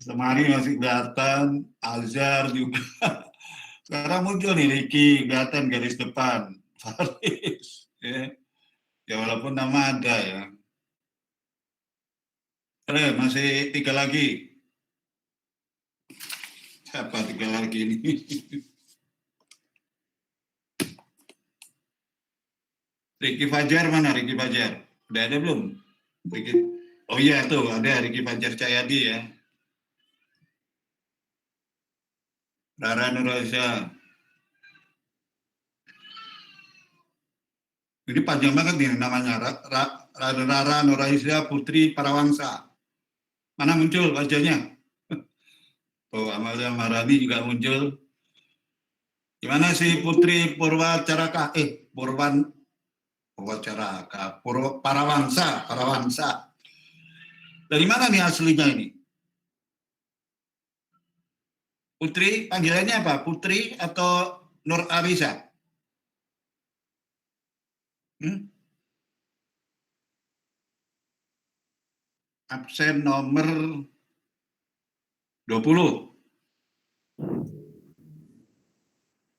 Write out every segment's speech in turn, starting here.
Semari masih kelihatan, Azhar juga. Sekarang muncul nih Ricky, kelihatan garis depan. Faris, ya. Ya walaupun nama ada ya. Masih 3 lagi. Siapa 3 lagi ini? Ricky Fajar mana Ricky Fajar? Udah ada belum? Ricky... Oh iya tuh ada Ricky Fajar Cahyadi ya. Rara Nuraiza. Ini panjang banget nih namanya. Rara Nuraiza Putri Parawangsa. Mana muncul wajahnya? Oh, Amalia Marani juga muncul. Gimana sih Putri Purwacaraka? Purwacaraka, Parawangsa. Dari mana nih aslinya ini? Putri, panggilannya apa? Putri atau Nur Arisa? Absen nomor 20.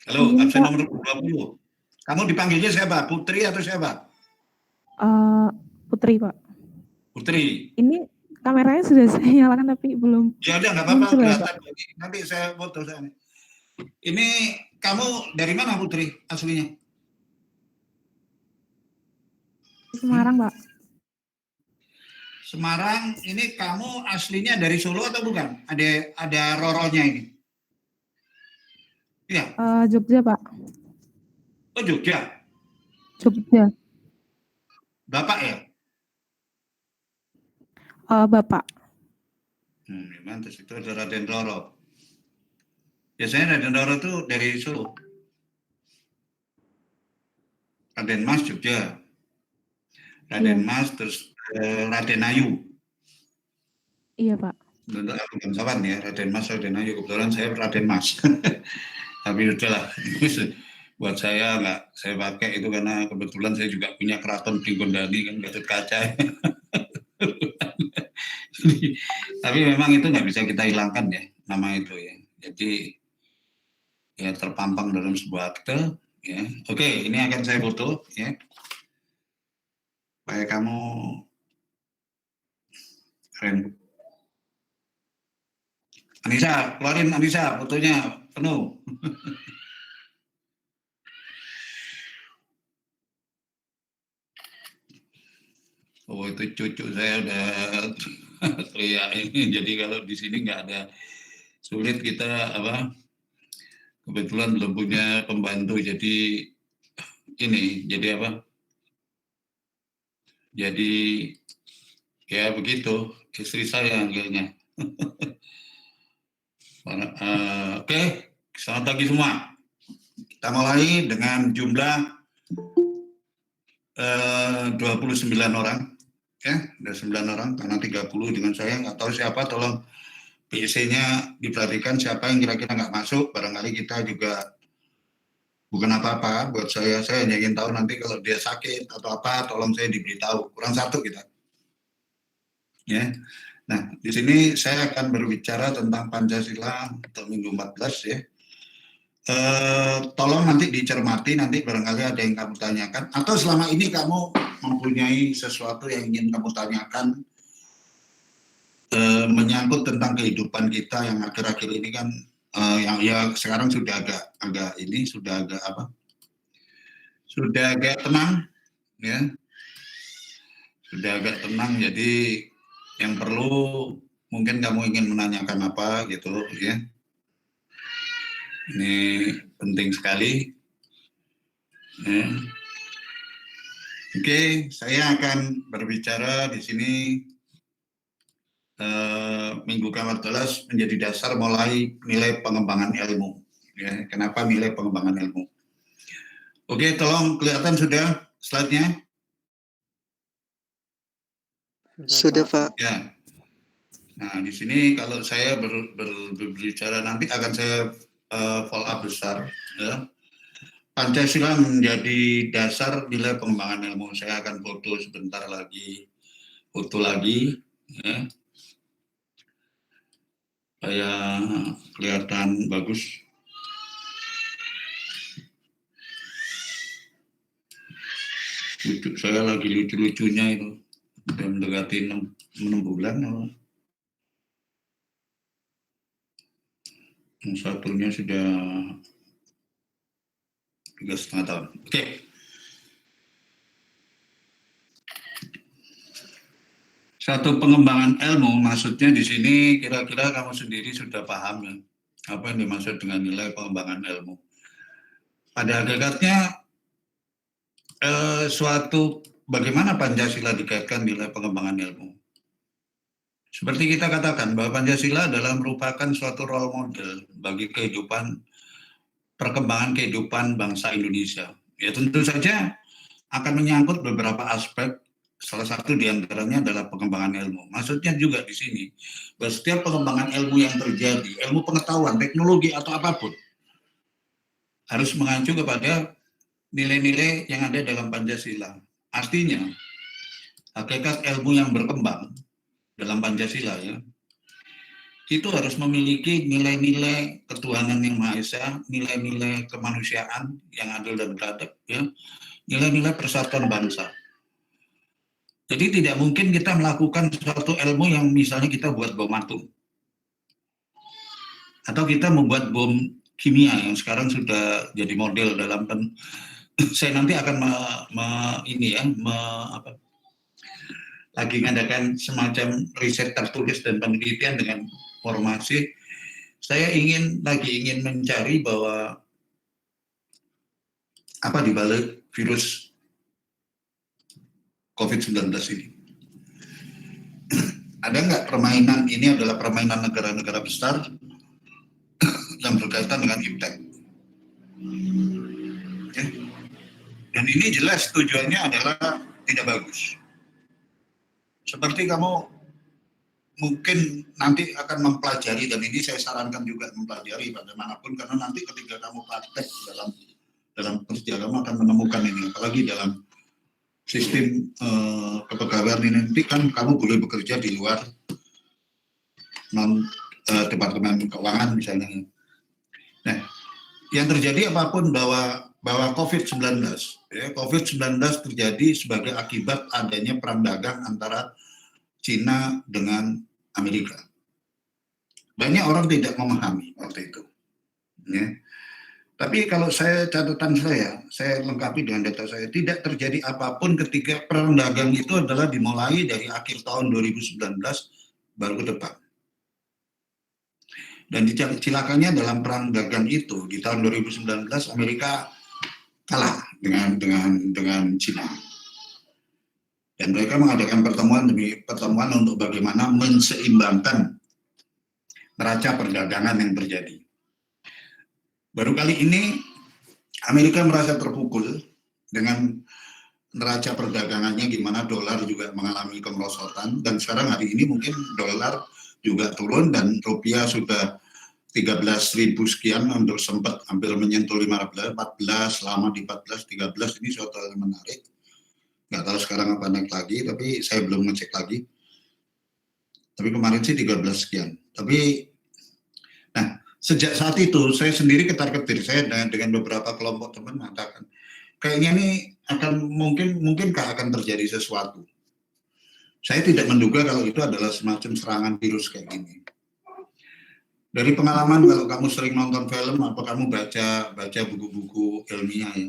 Halo, Izin, absen Pak. nomor 20. Kamu dipanggilnya siapa? Putri atau siapa? Putri, Pak. Putri. Ini kameranya sudah saya nyalakan tapi belum. Ya udah nggak apa-apa, muncul ya, kelihatan. Pak. Nanti saya foto saya. Ini kamu dari mana Putri aslinya? Semarang, Pak. Semarang, ini kamu aslinya dari Solo atau bukan? Ada roronya ini. Iya. Jogja, Pak. Oh, Jogja. Jogja. Bapak ya? Bapak. Mantas itu ada Raden Roro. Biasanya Raden Roro itu dari Solo. Raden Mas Jogja. Raden Mas terus Raden Ayu. Iya, Pak. Untuk aku bangsawan ya, Raden Mas, Raden Ayu. Kebetulan saya Raden Mas. Tapi udahlah, buat saya nggak saya pakai itu karena kebetulan saya juga punya keraton Pringgondani kan Gatot Kaca. Tapi memang itu nggak bisa kita hilangkan ya nama itu ya. Jadi ya terpampang dalam sebuah akte. Ya. Oke, ini akan saya foto ya. Supaya kamu keren. Anissa, keluarin Anissa fotonya penuh. Oh itu cucu saya udah teriak ini. Jadi kalau di sini nggak ada sulit kita apa. Kebetulan belum punya pembantu jadi ini jadi apa? Jadi ya begitu istri saya kayaknya. Oke, selamat pagi semua. Kita mulai dengan jumlah 29 orang. Ya, ada 9 orang, karena 30 dengan saya, nggak tahu siapa, tolong PC-nya diperhatikan siapa yang kira-kira nggak masuk, barangkali kita juga bukan apa-apa buat saya hanya ingin tahu nanti kalau dia sakit atau apa, tolong saya diberitahu, kurang satu kita. Ya, nah di sini saya akan berbicara tentang Pancasila untuk minggu 14 ya. Tolong nanti dicermati, nanti barangkali ada yang kamu tanyakan, atau selama ini kamu mempunyai sesuatu yang ingin kamu tanyakan menyangkut tentang kehidupan kita yang akhir-akhir ini kan yang ya sekarang sudah agak ini sudah agak tenang ya, sudah agak tenang, jadi yang perlu mungkin kamu ingin menanyakan apa gitu ya. Ini penting sekali. Ya. Oke, saya akan berbicara di sini minggu ke-14 menjadi dasar mulai nilai pengembangan ilmu. Ya, kenapa nilai pengembangan ilmu? Oke, tolong kelihatan sudah slide-nya? Sudah, Pak. Ya. Nah, di sini kalau saya berbicara nanti akan saya follow up besar. Ya. Pancasila menjadi dasar nilai pengembangan ilmu. Saya akan foto sebentar lagi. Foto lagi. Ya. saya kelihatan bagus. Lucu, saya lagi lucu-lucunya itu. Udah mendekati 6 bulan. Yang satunya sudah 3,5 tahun. Oke. Satu pengembangan ilmu, maksudnya di sini kira-kira kamu sendiri sudah paham ya, apa yang dimaksud dengan nilai pengembangan ilmu. Pada hakikatnya, suatu bagaimana Pancasila dikaitkan nilai pengembangan ilmu. Seperti kita katakan bahwa Pancasila adalah merupakan suatu role model bagi perkembangan kehidupan bangsa Indonesia. Ya tentu saja akan menyangkut beberapa aspek. Salah satu diantaranya adalah pengembangan ilmu. Maksudnya juga di sini, bahwa setiap pengembangan ilmu yang terjadi, ilmu pengetahuan, teknologi, atau apapun, harus mengacu kepada nilai-nilai yang ada dalam Pancasila. Artinya, hakikat ilmu yang berkembang dalam Pancasila ya, itu harus memiliki nilai-nilai ketuhanan yang Maha Esa, nilai-nilai kemanusiaan yang adil dan beradab, ya, nilai-nilai persatuan bangsa. Jadi tidak mungkin kita melakukan suatu ilmu yang misalnya kita buat bom atom. Atau kita membuat bom kimia yang sekarang sudah jadi model dalam saya nanti akan lagi mengadakan semacam riset tertulis dan penelitian dengan formasi. Saya ingin mencari bahwa apa di balik virus COVID-19 ini. Ada nggak permainan ini adalah permainan negara-negara besar yang berkaitan dengan iptek. Ya. Dan ini jelas tujuannya adalah tidak bagus. Seperti kamu mungkin nanti akan mempelajari, dan ini saya sarankan juga mempelajari bagaimanapun, karena nanti ketika kamu praktek dalam kerja, kamu akan menemukan ini, apalagi dalam sistem kepegawaian ini, nanti kan kamu boleh bekerja di luar departemen keuangan misalnya. Nah, yang terjadi apapun bahwa COVID-19, ya, COVID-19 terjadi sebagai akibat adanya perang dagang antara Cina dengan Amerika. Banyak orang tidak memahami waktu itu. Ya. Tapi kalau catatan saya lengkapi dengan data saya, tidak terjadi apapun ketika perang dagang itu adalah dimulai dari akhir tahun 2019 baru ke depan. Dan celakanya dalam perang dagang itu di tahun 2019 Amerika kalah dengan Cina. Dan mereka mengadakan pertemuan demi pertemuan untuk bagaimana menseimbangkan neraca perdagangan yang terjadi. Baru kali ini Amerika merasa terpukul dengan neraca perdagangannya, gimana dolar juga mengalami kemerosotan, dan sekarang hari ini mungkin dolar juga turun dan rupiah sudah 13.000 sekian, untuk sempat hampir menyentuh 14, selama di 14, 13, ini suatu hal yang menarik. Nggak tahu sekarang apa naik lagi, tapi saya belum ngecek lagi. Tapi kemarin sih 13 sekian. Tapi, nah, sejak saat itu saya sendiri ketar-ketir, saya dengan beberapa kelompok teman mengatakan, kayaknya ini mungkinkah akan terjadi sesuatu. Saya tidak menduga kalau itu adalah semacam serangan virus kayak gini. Dari pengalaman, kalau kamu sering nonton film atau kamu baca buku-buku ilmiah ya,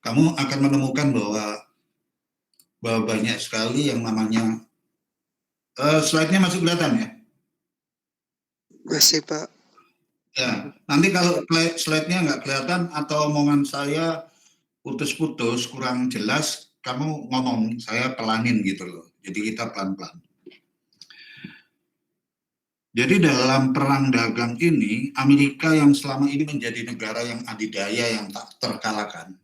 kamu akan menemukan bahwa banyak sekali yang namanya slide-nya masih kelihatan ya? Masih, Pak. Ya, nanti kalau slide-nya nggak kelihatan atau omongan saya putus-putus, kurang jelas, kamu ngomong, saya pelanin gitu loh. Jadi kita pelan-pelan. Jadi dalam perang dagang ini, Amerika yang selama ini menjadi negara yang adidaya, yang tak terkalahkan,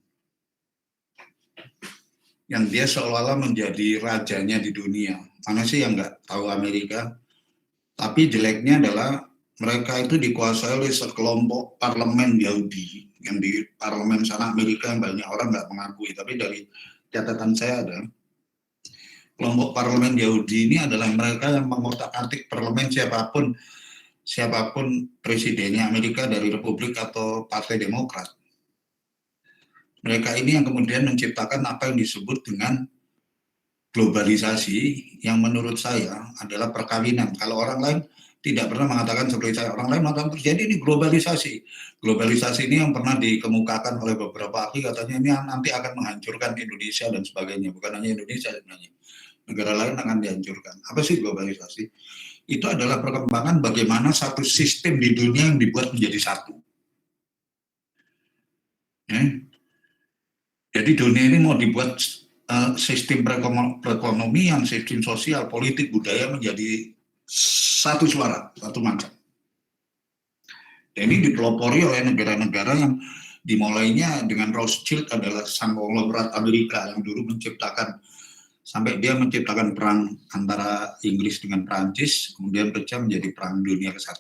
yang dia seolah-olah menjadi rajanya di dunia. Mana sih yang nggak tahu Amerika? Tapi jeleknya adalah mereka itu dikuasai oleh sekelompok parlemen Yahudi, yang di parlemen sana Amerika yang banyak orang nggak mengakui. Tapi dari catatan saya ada kelompok parlemen Yahudi ini adalah mereka yang mengotak-atik parlemen siapapun presidennya Amerika dari Republik atau Partai Demokrat. Mereka ini yang kemudian menciptakan apa yang disebut dengan globalisasi, yang menurut saya adalah perkawinan. Kalau orang lain tidak pernah mengatakan seperti saya, orang lain mengatakan terjadi ini globalisasi. Globalisasi ini yang pernah dikemukakan oleh beberapa ahli, katanya ini nanti akan menghancurkan Indonesia dan sebagainya. Bukan hanya Indonesia sebenarnya, negara lain akan dihancurkan. Apa sih globalisasi? Itu adalah perkembangan bagaimana satu sistem di dunia yang dibuat menjadi satu. Jadi dunia ini mau dibuat sistem perekonomian, sistem sosial, politik, budaya menjadi satu suara, satu macam. Dan ini dipelopori oleh negara-negara yang dimulainya dengan Rothschild adalah sang konglomerat Amerika yang dulu menciptakan, sampai dia menciptakan perang antara Inggris dengan Prancis, kemudian pecah menjadi perang dunia ke-1.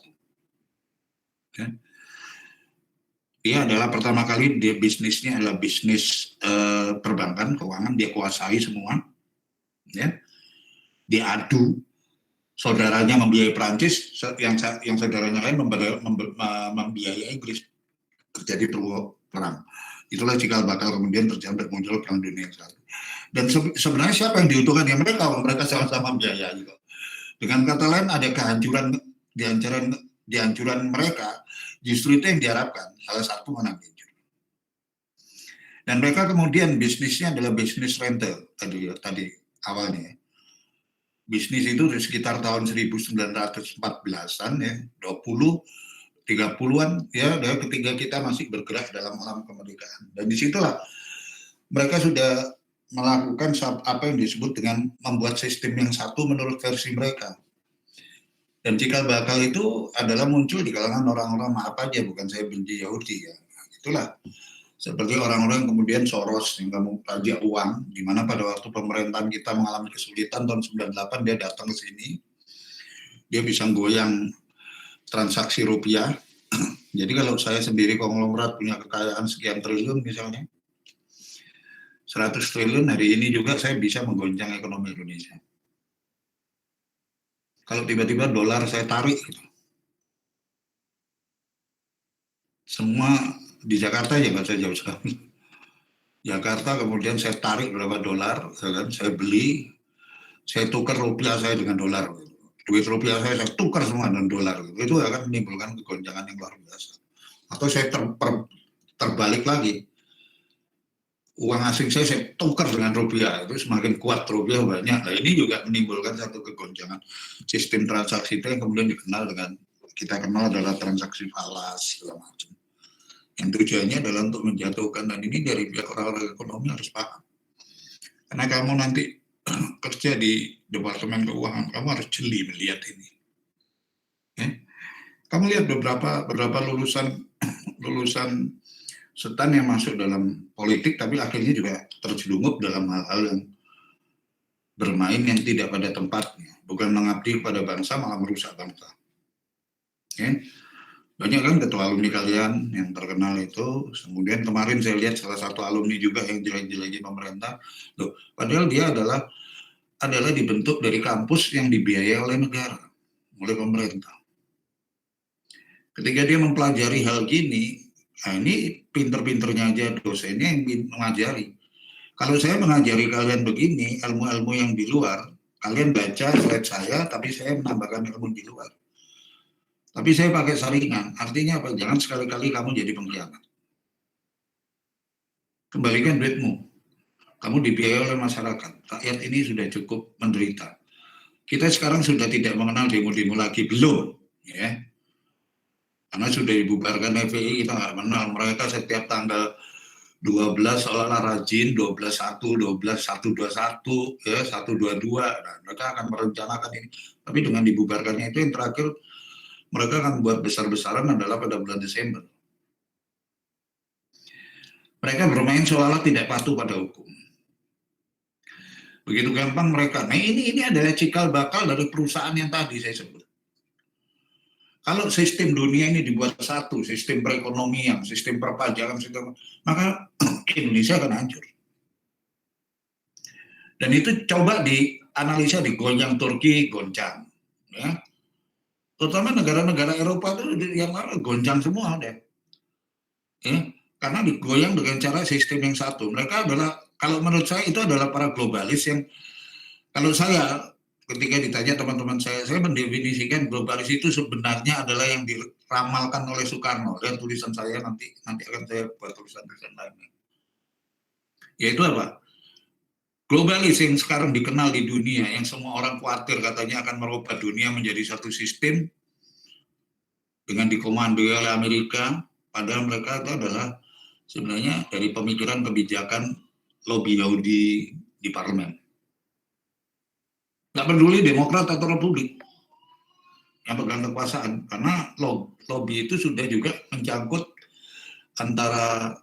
Dia adalah pertama kali dia bisnisnya adalah bisnis perbankan, keuangan, dia kuasai semua. Ya. Dia adu, saudaranya membiayai Prancis, yang saudaranya lain membiayai Inggris. Terjadi perang. Itulah cikal bakal kemudian terjadi muncul perang dunia ke-1. Dan sebenarnya siapa yang diuntungkan? Ya mereka sama-sama membiayai. Dengan kata lain ada kehancuran di anjuran mereka, justru itu yang diharapkan, salah satu menang. Dan mereka kemudian bisnisnya adalah bisnis rental tadi awalnya. Bisnis itu sekitar tahun 1914-an ya, 30-an ya, ketika kita masih bergerak dalam alam kemerdekaan. Dan disitulah mereka sudah melakukan apa yang disebut dengan membuat sistem yang satu menurut versi mereka. Dan cikal bakal itu adalah muncul di kalangan orang-orang maaf aja, bukan saya benci Yahudi ya. Itulah seperti orang-orang yang kemudian Soros yang kamu pajak uang, di mana pada waktu pemerintahan kita mengalami kesulitan tahun 98 dia datang ke sini, dia bisa goyang transaksi rupiah. Jadi kalau saya sendiri konglomerat punya kekayaan sekian triliun misalnya, 100 triliun hari ini juga saya bisa menggoncang ekonomi Indonesia. Kalau tiba-tiba dolar saya tarik gitu. Semua di Jakarta ya nggak usah jauh sekali. Jakarta kemudian saya tarik berapa dolar, saya beli, saya tukar rupiah saya dengan dolar. Duit rupiah saya tukar semua dengan dolar. Itu akan menimbulkan kegoncangan yang luar biasa. Atau saya terbalik lagi. Uang asing saya tukar dengan rupiah, itu semakin kuat rupiah banyak. Nah ini juga menimbulkan satu kegoncangan sistem transaksi itu yang kemudian kita kenal adalah transaksi falas segala macam. Yang tujuannya adalah untuk menjatuhkan, dan ini dari pihak orang-orang ekonomi harus paham. Karena kamu nanti kerja di Departemen Keuangan, kamu harus jeli melihat ini. Kamu lihat beberapa lulusan setan yang masuk dalam politik, tapi akhirnya juga terjelungup dalam hal-hal yang bermain yang tidak pada tempatnya. Bukan mengabdi kepada bangsa, malah merusak bangsa. Banyak kan ketua alumni kalian yang terkenal itu. Kemudian kemarin saya lihat salah satu alumni juga yang jelek-jelekin pemerintah. Loh, padahal dia adalah dibentuk dari kampus yang dibiayai oleh negara, oleh pemerintah. Ketika dia mempelajari hal gini, nah ini pinter-pinternya aja dosennya yang mengajari. Kalau saya mengajari kalian begini, ilmu-ilmu yang di luar, kalian baca slide saya, tapi saya menambahkan ilmu di luar. Tapi saya pakai saringan, artinya apa? Jangan sekali-kali kamu jadi pengkhianat. Kembalikan duitmu. Kamu dibiayai oleh masyarakat. Rakyat ini sudah cukup menderita. Kita sekarang sudah tidak mengenal demo-demo lagi, belum. Ya. Karena sudah dibubarkan FPI, kita nggak kenal. Mereka setiap tanggal 12 seolah rajin, 12-1, 12-121, ya, 122. Nah, mereka akan merencanakan ini. Tapi dengan dibubarkannya itu yang terakhir, mereka akan buat besar-besaran adalah pada bulan Desember. Mereka bermain seolah tidak patuh pada hukum. Begitu gampang mereka. Nah ini adalah cikal bakal dari perusahaan yang tadi saya sebut. Kalau sistem dunia ini dibuat satu, sistem perekonomian, sistem perpajakan, maka Indonesia akan hancur. Dan itu coba analisa digoncang Turki, goncang. Ya. Terutama negara-negara Eropa itu yang lalu goncang semua deh. Ya. Karena digoyang dengan cara sistem yang satu. Mereka adalah, kalau menurut saya itu adalah para globalis yang, kalau saya ketika ditanya teman-teman saya mendefinisikan globalis itu sebenarnya adalah yang diramalkan oleh Soekarno. Dan tulisan saya nanti akan saya buat tulisan-tulisan lainnya. Yaitu apa? Globalis yang sekarang dikenal di dunia, yang semua orang khawatir katanya akan merubah dunia menjadi satu sistem dengan dikomandoi oleh Amerika, padahal mereka itu adalah sebenarnya dari pemikiran kebijakan lobby Yahudi di parlemen. Nggak peduli Demokrat atau Republik yang pegang kekuasaan, karena lobby itu sudah juga mencangkut antara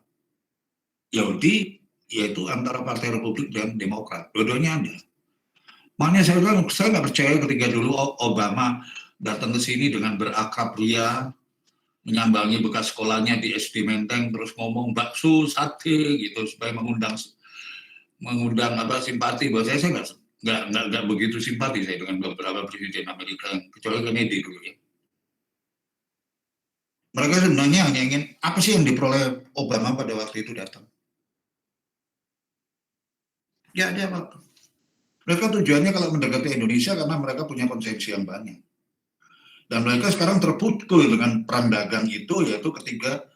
Yahudi, yaitu antara Partai Republik dan Demokrat. Dua-duanya ada. Makanya saya bilang, saya nggak percaya ketika dulu Obama datang ke sini dengan berakrab ria, menyambangi bekas sekolahnya di SD Menteng, terus ngomong bakso, sate gitu, supaya mengundang apa simpati. Buat saya nggak begitu simpati saya dengan beberapa presiden Amerika, kecuali Kennedy dulu ya. Mereka sebenarnya hanya ingin, apa sih yang diperoleh Obama pada waktu itu datang? Ya, dia apa? Mereka tujuannya kalau mendekati Indonesia karena mereka punya konsumsi yang banyak. Dan mereka sekarang terpukul dengan perang dagang itu, yaitu ketika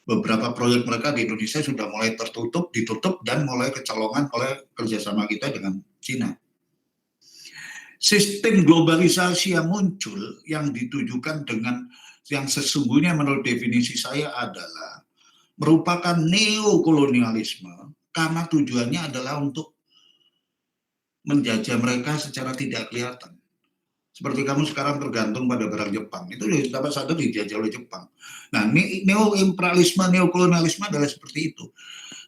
beberapa proyek mereka di Indonesia sudah mulai ditutup, dan mulai kecolongan oleh kerjasama kita dengan Cina. Sistem globalisasi yang muncul, yang ditujukan dengan, yang sesungguhnya menurut definisi saya adalah merupakan neokolonialisme, karena tujuannya adalah untuk menjajah mereka secara tidak kelihatan. Seperti kamu sekarang tergantung pada barang Jepang, itu dapat sadar dijajah oleh Jepang. Nah, neo-imperialisme, neokolonialisme adalah seperti itu.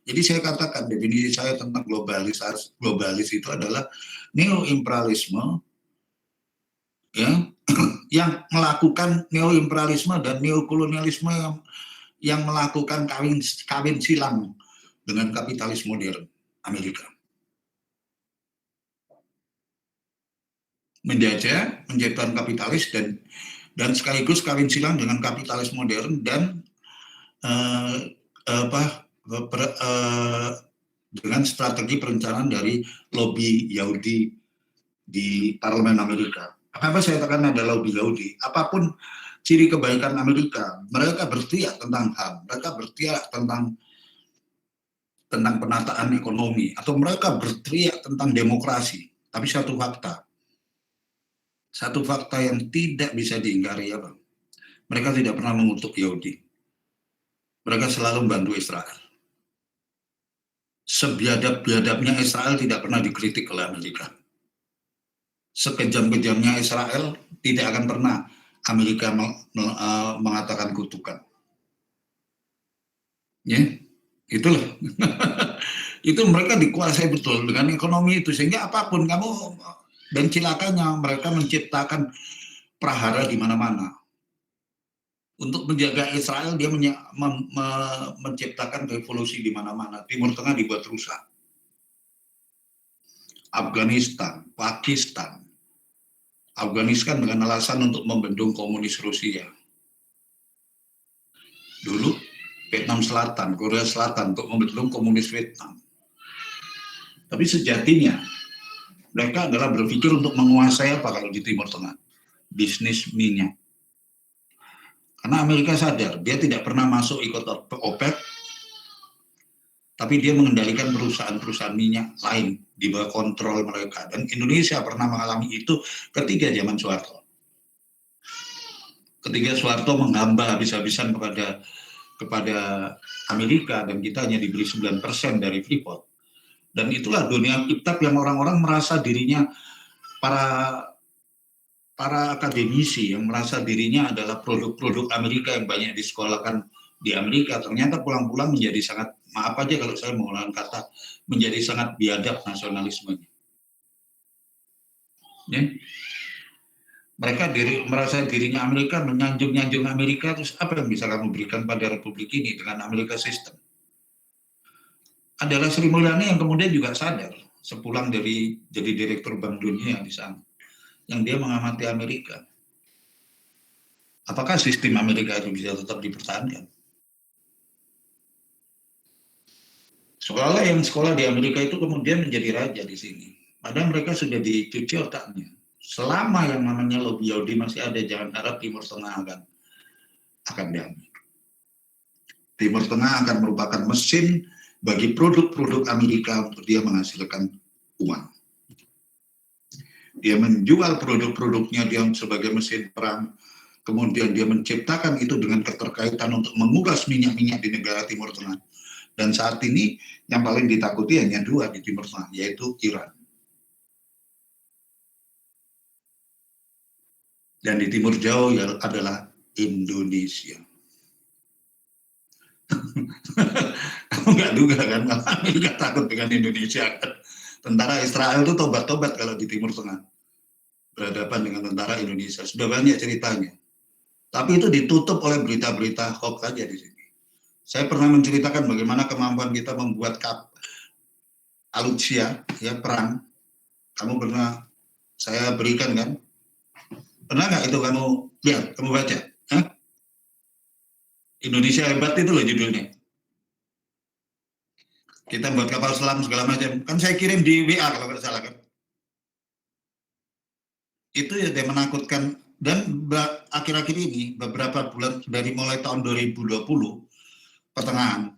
Jadi saya katakan definisi saya tentang globalis itu adalah neo-imperialisme ya, yang melakukan neo-imperialisme dan neokolonialisme yang melakukan kawin silang dengan kapitalis modern Amerika. Menjajah, menciptakan kapitalis dan sekaligus kawin silang dengan kapitalis modern dan dengan strategi perencanaan dari lobby Yahudi di parlemen Amerika. Kenapa saya katakan ada lobby Yahudi? Apapun ciri kebaikan Amerika, mereka berteriak tentang HAM, mereka berteriak tentang penataan ekonomi, atau mereka berteriak tentang demokrasi. Tapi satu fakta yang tidak bisa diingkari apa? Mereka tidak pernah mengutuk Yahudi. Mereka selalu membantu Israel. Sebiadab-biadabnya Israel tidak pernah dikritik oleh Amerika. Sekejam-kejamnya Israel tidak akan pernah Amerika mengatakan kutukan. Ya, itulah. Itu mereka dikuasai betul dengan ekonomi itu, sehingga apapun kamu. Dan cilakanya mereka menciptakan prahara di mana-mana. Untuk menjaga Israel, dia menciptakan revolusi di mana-mana. Timur Tengah dibuat rusak. Afghanistan, Pakistan. Afghanistan dengan alasan untuk membendung komunis Rusia. Dulu Vietnam Selatan, Korea Selatan untuk membendung komunis Vietnam. Tapi sejatinya mereka adalah berpikir untuk menguasai apa kalau di Timur Tengah? Bisnis minyak. Karena Amerika sadar, dia tidak pernah masuk ikut OPEC, tapi dia mengendalikan perusahaan-perusahaan minyak lain di bawah kontrol mereka. Dan Indonesia pernah mengalami itu ketika zaman Soeharto. Ketika Soeharto menghamba habis-habisan kepada Amerika, dan kita hanya diberi 9% dari Freeport. Dan itulah dunia kitab yang orang-orang merasa dirinya, para akademisi yang merasa dirinya adalah produk-produk Amerika yang banyak disekolahkan di Amerika, ternyata pulang-pulang menjadi sangat, maaf aja kalau saya menggunakan kata, menjadi sangat biadab nasionalismenya. Ya. Mereka merasa dirinya Amerika, menyanjung-nyanjung Amerika, terus apa yang bisa kamu berikan pada Republik ini dengan Amerika System? Adalah Sri Mulyani yang kemudian juga sadar sepulang dari jadi direktur Bank Dunia di sana, yang dia mengamati Amerika. Apakah sistem Amerika itu bisa tetap dipertahankan? Sekolah yang sekolah di Amerika itu kemudian menjadi raja di sini. Padahal mereka sudah dicuci otaknya. Selama yang namanya lobby Yahudi masih ada, jangan harap Timur Tengah akan damai. Timur Tengah akan merupakan mesin bagi produk-produk Amerika untuk dia menghasilkan uang. Dia menjual produk-produknya dia sebagai mesin perang, kemudian dia menciptakan itu dengan keterkaitan untuk menguras minyak-minyak di negara Timur Tengah. Dan saat ini yang paling ditakuti hanya dua di Timur Tengah, yaitu Iran. Dan di Timur Jauh adalah Indonesia. Kamu nggak duga kan, Amerika takut dengan Indonesia kan? Tentara Israel itu tobat-tobat kalau di Timur Tengah berhadapan dengan tentara Indonesia. Sudah banyak ceritanya. Tapi itu ditutup oleh berita-berita hoax saja di sini. Saya pernah menceritakan bagaimana kemampuan kita membuat alutsista, ya perang. Kamu pernah saya berikan kan? Pernah nggak itu kamu lihat, kamu baca? Hah? Indonesia hebat itu loh judulnya. Kita buat kapal selam segala macam. Kan saya kirim di WA kalau nggak salah kan. Itu ya dia menakutkan. Dan akhir-akhir ini beberapa bulan dari mulai tahun 2020 pertengahan,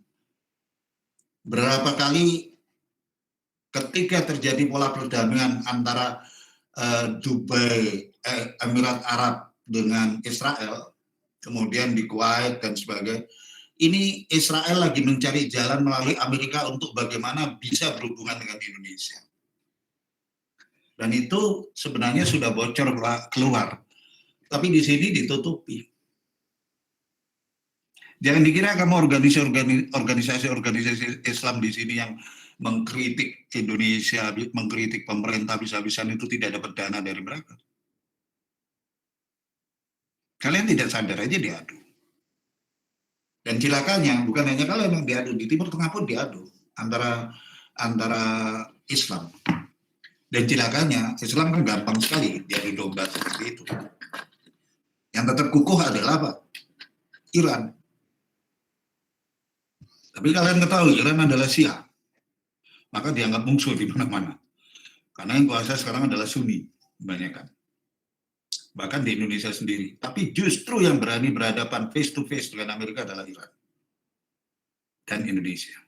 berapa kali ketika terjadi pola perdamaian antara Dubai, Emirat Arab dengan Israel, kemudian di Kuwait dan sebagainya, ini Israel lagi mencari jalan melalui Amerika untuk bagaimana bisa berhubungan dengan Indonesia. Dan itu sebenarnya sudah bocor keluar. Tapi di sini ditutupi. Jangan dikira kamu organisasi Islam di sini yang mengkritik Indonesia, mengkritik pemerintah bisa-bisan itu tidak dapat dana dari mereka. Kalian tidak sadar aja diadu. Dan celakanya bukan hanya kalian yang diadu, di Timur Tengah pun diadu antara Islam. Dan celakanya Islam kan gampang sekali diadu domba seperti itu. Yang tetap kukuh adalah apa? Iran. Tapi kalian ketahui Iran adalah Syiah, maka dianggap musuh di mana-mana. Karena yang kuasa sekarang adalah Sunni, kebanyakan. Bahkan di Indonesia sendiri. Tapi justru yang berani berhadapan face to face dengan Amerika adalah Iran dan Indonesia.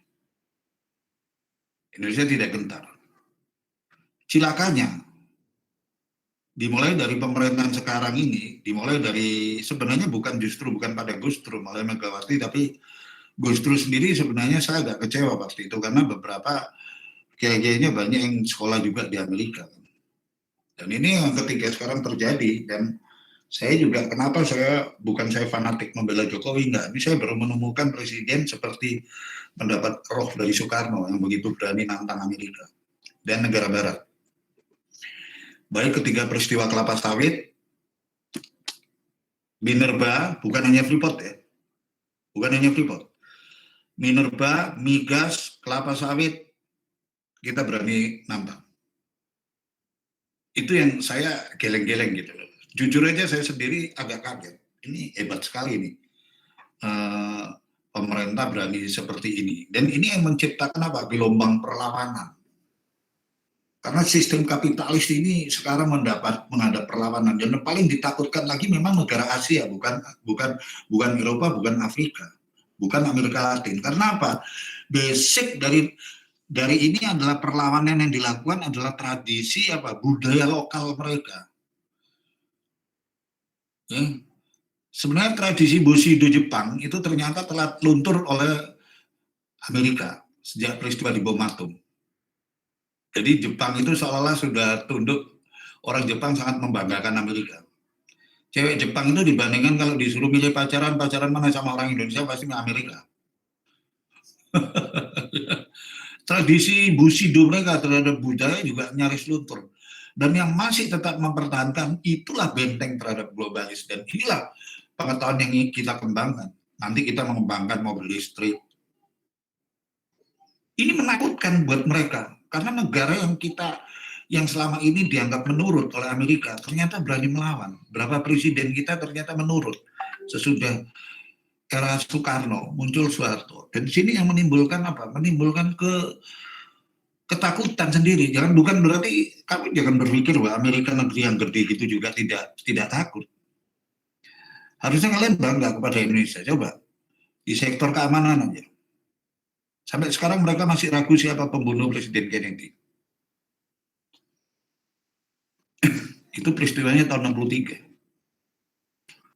Indonesia tidak gentar. Cilakanya, dimulai dari pemerintahan sekarang ini, dimulai dari sebenarnya bukan pada Gus Dur, malah Megawati, tapi Gus Dur sendiri sebenarnya saya agak kecewa waktu itu karena beberapa kiai-kiainya banyak yang sekolah juga di Amerika. Dan ini yang ketiga sekarang terjadi, dan saya juga kenapa bukan saya fanatik membela Jokowi, enggak. Ini saya baru menemukan presiden seperti mendapat roh dari Soekarno yang begitu berani nantang Amerika dan negara barat. Baik ketika peristiwa kelapa sawit, Minerba, bukan hanya Freeport ya, bukan hanya Freeport, Minerba, migas, kelapa sawit, kita berani nantang. Itu yang saya geleng-geleng gitu loh. Jujur aja saya sendiri agak kaget. Ini hebat sekali nih. Pemerintah berani seperti ini. Dan ini yang menciptakan apa? Gelombang perlawanan. Karena sistem kapitalis ini sekarang menghadap perlawanan. Dan yang paling ditakutkan lagi memang negara Asia, bukan Eropa, bukan Afrika, bukan Amerika Latin. Karena apa? Basic dari ini adalah perlawanan yang dilakukan adalah tradisi budaya lokal mereka. Ya. Sebenarnya tradisi Bushido Jepang itu ternyata telah luntur oleh Amerika sejak peristiwa di bom atom. Jadi Jepang itu seolah-olah sudah tunduk, orang Jepang sangat membanggakan Amerika. Cewek Jepang itu dibandingkan kalau disuruh milih pacaran mana sama orang Indonesia pasti Amerika. Tradisi Bushido mereka terhadap budaya juga nyaris luntur. Dan yang masih tetap mempertahankan itulah benteng terhadap globalis. Dan inilah pengetahuan yang kita kembangkan. Nanti kita mengembangkan mobil listrik. Ini menakutkan buat mereka. Karena negara yang selama ini dianggap menurut oleh Amerika ternyata berani melawan. Berapa presiden kita ternyata menurut. Sesudah era Soekarno muncul Soeharto. Dan di sini yang menimbulkan apa? Menimbulkan ketakutan sendiri. Bukan berarti kamu jangan berpikir bahwa Amerika negeri yang gede gitu juga tidak takut. Harusnya kalian bangga kepada Indonesia. Coba di sektor keamanan aja. Sampai sekarang mereka masih ragu siapa pembunuh Presiden Kennedy. Itu peristiwanya tahun 63.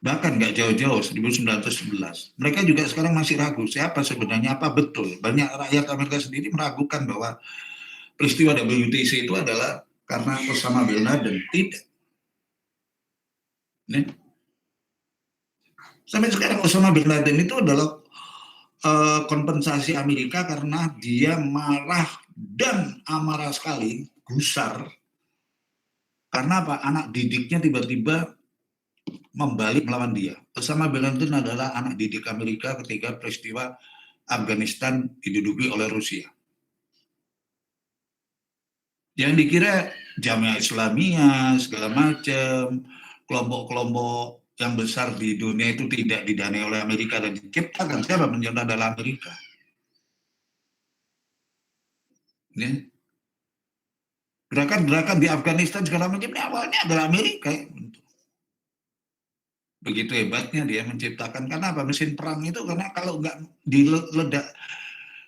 Bahkan nggak jauh-jauh, 1911. Mereka juga sekarang masih ragu siapa sebenarnya, apa betul. Banyak rakyat Amerika sendiri meragukan bahwa peristiwa WTC itu adalah karena Osama bin Laden. Tidak. Nih. Sampai sekarang Osama bin Laden itu adalah kompensasi Amerika karena dia marah dan amarah sekali, gusar. Karena apa? Anak didiknya tiba-tiba membalik melawan dia. Osama bin Laden adalah anak didik Amerika ketika peristiwa Afghanistan diduduki oleh Rusia. Yang dikira Jamaah Islamiyah, segala macam, kelompok-kelompok yang besar di dunia itu tidak didanai oleh Amerika dan diciptakan siapa menjadi adalah Amerika. Ya. Gerakan-gerakan di Afghanistan segala macam ini awalnya adalah Amerika. Begitu hebatnya dia menciptakan, karena apa? Mesin perang itu karena kalau nggak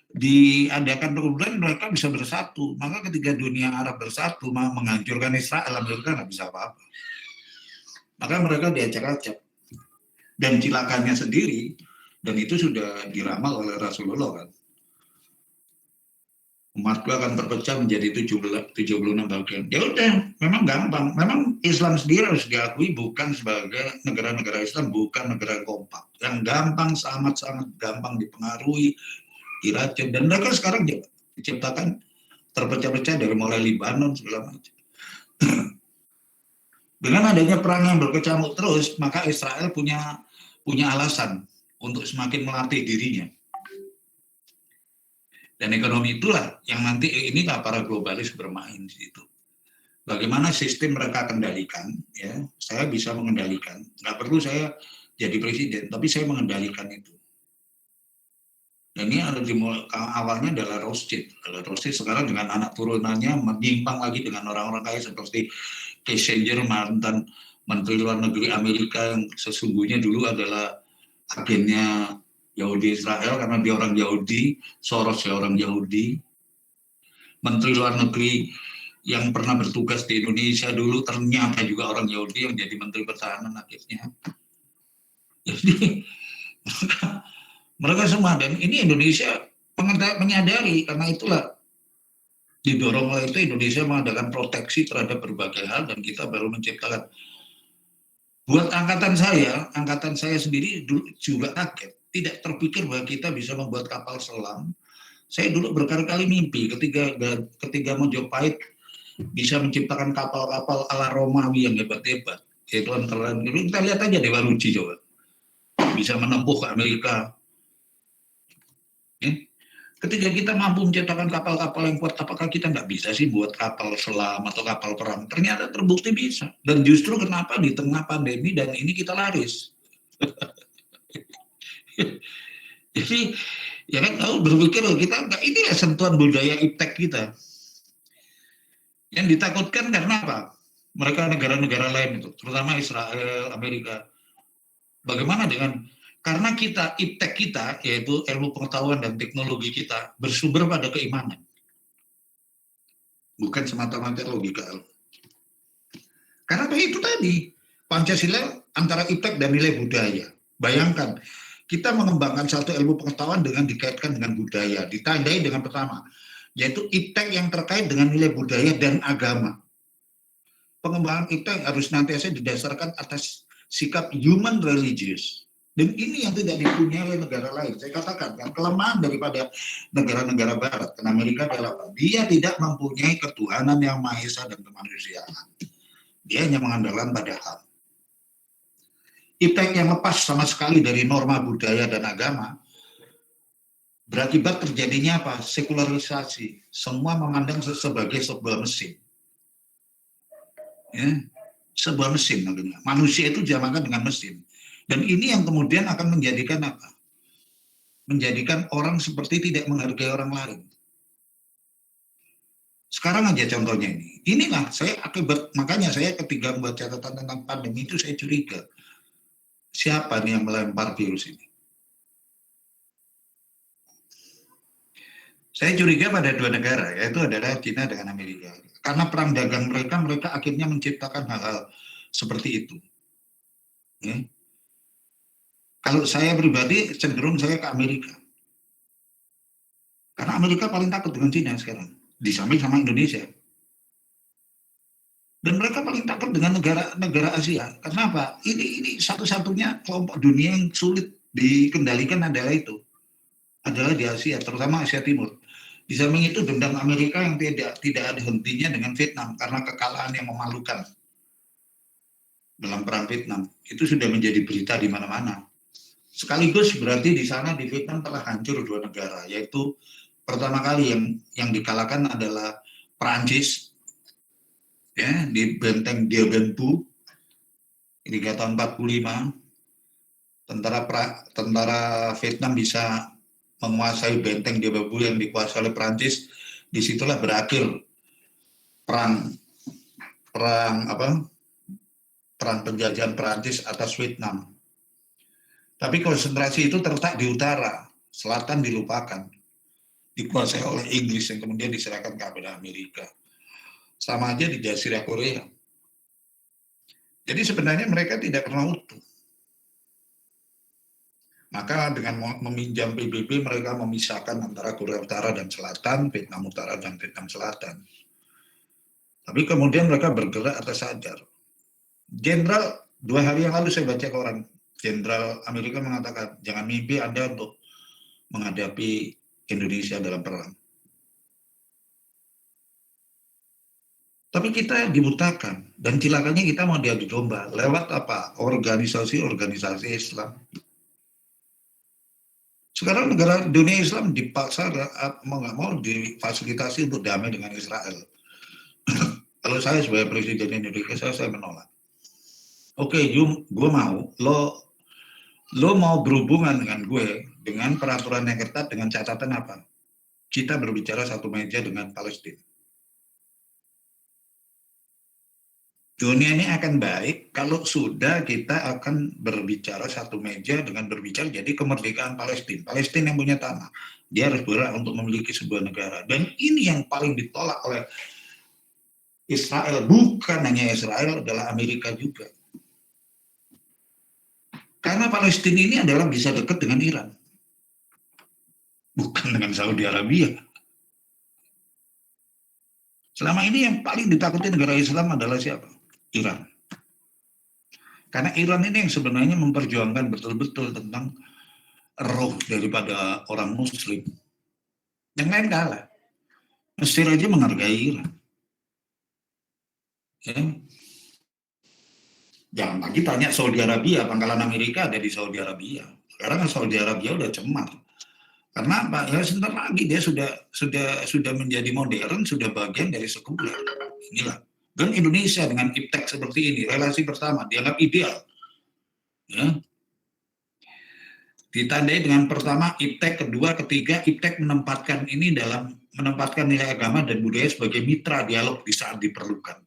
diadakan kemudian mereka bisa bersatu. Maka ketika dunia Arab bersatu mau menghancurkan Israel, Amerika nggak bisa apa-apa. Maka mereka diacak-acak. Dan cilakannya sendiri, dan itu sudah diramal oleh Rasulullah kan. Umatku akan terpecah menjadi 76 bagian. Ya udah, memang gampang. Memang Islam sendiri harus diakui bukan sebagai negara-negara Islam, bukan negara kompak. Yang gampang, sangat-sangat gampang dipengaruhi, diracun. Dan mereka sekarang diciptakan terpecah-pecah dari mulai Libanon segala macam. Dengan adanya perang yang berkecamuk terus, maka Israel punya alasan untuk semakin melatih dirinya. Dan ekonomi itulah yang nanti inilah para globalis bermain di situ. Bagaimana sistem mereka kendalikan, ya, saya bisa mengendalikan. Nggak perlu saya jadi presiden, tapi saya mengendalikan itu. Dan ini awalnya adalah Rothschild. Rothschild sekarang dengan anak turunannya menyimpang lagi dengan orang-orang kaya seperti Kissinger, mantan Menteri Luar Negeri Amerika yang sesungguhnya dulu adalah agennya Yahudi Israel karena dia orang Yahudi, Soros ya orang Yahudi. Menteri Luar Negeri yang pernah bertugas di Indonesia dulu ternyata juga orang Yahudi yang jadi Menteri Pertahanan akhirnya. Jadi mereka semua, dan ini Indonesia menyadari, karena itulah didorong oleh itu Indonesia mengadakan proteksi terhadap berbagai hal, dan kita baru menciptakan. Buat angkatan saya sendiri dulu juga kaget, tidak terpikir bahwa kita bisa membuat kapal selam. Saya dulu berkali-kali mimpi ketika Mojopahit bisa menciptakan kapal-kapal ala Romawi yang hebat-hebat. Yaitu antara kita lihat aja Dewa Ruci coba, bisa menempuh ke Amerika. Ketika kita mampu menciptakan kapal-kapal yang kuat, apakah kita nggak bisa sih buat kapal selam atau kapal perang? Ternyata terbukti bisa. Dan justru kenapa di tengah pandemi dan ini kita laris. Jadi, ya kan, tahu berpikir kita nggak, inilah sentuhan budaya iptek kita. Yang ditakutkan karena apa? Mereka negara-negara lain itu, terutama Israel, Amerika. Bagaimana dengan, karena kita, iptek kita, yaitu ilmu pengetahuan dan teknologi kita, bersumber pada keimanan. Bukan semata-mata logika. Karena itu tadi, Pancasila antara iptek dan nilai budaya. Bayangkan, kita mengembangkan satu ilmu pengetahuan dengan dikaitkan dengan budaya. Ditandai dengan pertama, yaitu iptek yang terkait dengan nilai budaya dan agama. Pengembangan iptek harus nantiasa didasarkan atas sikap human religious. Dan ini yang tidak dipunyai oleh negara lain. Saya katakan, yang kelemahan daripada negara-negara barat, dan Amerika adalah apa? Dia tidak mempunyai ketuhanan yang Maha Esa dan kemanusiaan. Dia hanya mengandalkan pada HAM. Iptek yang lepas sama sekali dari norma budaya dan agama, berakibat terjadinya apa? Sekularisasi. Semua memandang sebagai sebuah mesin. Ya, sebuah mesin namanya. Manusia itu disamakan dengan mesin. Dan ini yang kemudian akan menjadikan apa? Menjadikan orang seperti tidak menghargai orang lain. Sekarang aja contohnya ini. Inilah saya akibat, makanya saya ketika membuat catatan tentang pandemi itu saya curiga. Siapa nih yang melempar virus ini? Saya curiga pada dua negara, yaitu adalah China dengan Amerika. Karena perang dagang mereka, mereka akhirnya menciptakan hal-hal seperti itu. Ya. Kalau saya pribadi cenderung saya ke Amerika. Karena Amerika paling takut dengan China sekarang. Di samping sama Indonesia. Dan mereka paling takut dengan negara Asia. Kenapa? Ini satu-satunya kelompok dunia yang sulit dikendalikan adalah itu. Adalah di Asia, terutama Asia Timur. Di samping itu dendam Amerika yang tidak ada hentinya dengan Vietnam karena kekalahan yang memalukan dalam perang Vietnam. Itu sudah menjadi berita di mana-mana. Sekaligus berarti di sana di Vietnam telah hancur dua negara, yaitu pertama kali yang dikalahkan adalah Perancis ya di benteng Dien Bien Phu di tahun 45. Tentara Vietnam bisa menguasai benteng Dien Bien Phu yang dikuasai oleh Perancis. Disitulah berakhir perang penjajahan Perancis atas Vietnam. Tapi konsentrasi itu terletak di utara, selatan dilupakan, dikuasai oleh Inggris yang kemudian diserahkan kepada Amerika. Sama aja di Jazirah Korea. Jadi sebenarnya mereka tidak pernah utuh. Maka dengan meminjam PBB mereka memisahkan antara Korea Utara dan Selatan, Vietnam Utara dan Vietnam Selatan. Tapi kemudian mereka bergerak atas sadar. Jenderal, 2 hari yang lalu saya baca koran, Jenderal Amerika mengatakan, jangan mimpi Anda untuk menghadapi Indonesia dalam perang. Tapi kita dibutakan, dan celakanya kita mau diadu domba. Lewat apa? Organisasi-organisasi Islam. Sekarang negara dunia Islam dipaksa mau nggak mau difasilitasi untuk damai dengan Israel. Kalau saya sebagai Presiden Indonesia, saya menolak. Oke, gue mau, lo mau berhubungan dengan gue, dengan peraturan yang ketat, dengan catatan apa? Kita berbicara satu meja dengan Palestina. Dunia ini akan baik kalau sudah kita akan berbicara satu meja dengan berbicara jadi kemerdekaan Palestina. Palestina yang punya tanah. Dia harus berhak untuk memiliki sebuah negara. Dan ini yang paling ditolak oleh Israel. Bukan hanya Israel, adalah Amerika juga. Karena Palestina ini adalah bisa dekat dengan Iran. Bukan dengan Saudi Arabia. Selama ini yang paling ditakuti negara Islam adalah siapa? Iran. Karena Iran ini yang sebenarnya memperjuangkan betul-betul tentang roh daripada orang Muslim. Yang lain kalah. Mesir aja menghargai Iran. Ya. Jangan lagi tanya Saudi Arabia, pangkalan Amerika ada di Saudi Arabia. Sekarang Saudi Arabia udah cemar. Karena apa? Ya sebentar lagi dia sudah menjadi modern, sudah bagian dari sekuler. Inilah. Dan Indonesia dengan iptek seperti ini, relasi pertama dianggap ideal. Ya. Ditandai dengan pertama iptek, kedua, ketiga, iptek menempatkan nilai agama dan budaya sebagai mitra dialog di saat diperlukan.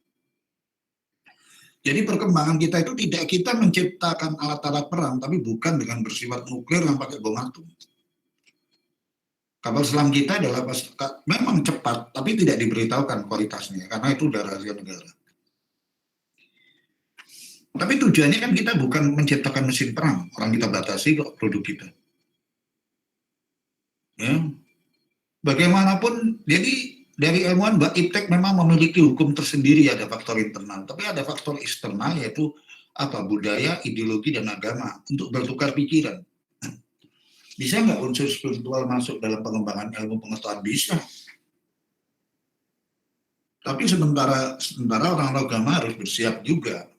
Jadi perkembangan kita itu tidak kita menciptakan alat-alat perang, tapi bukan dengan bersifat nuklir yang pakai bom atom. Kapal selam kita adalah memang cepat, tapi tidak diberitahukan kualitasnya, karena itu udah rahasia negara. Tapi tujuannya kan kita bukan menciptakan mesin perang, orang kita batasi kok produk kita. Ya. Bagaimanapun, jadi dari ilmuwan Mbak Iptek memang memiliki hukum tersendiri, ada faktor internal, tapi ada faktor eksternal yaitu apa? Budaya, ideologi, dan agama untuk bertukar pikiran. Bisa nggak unsur spiritual masuk dalam pengembangan ilmu pengetahuan? Bisa. Tapi sementara orang agama harus bersiap juga.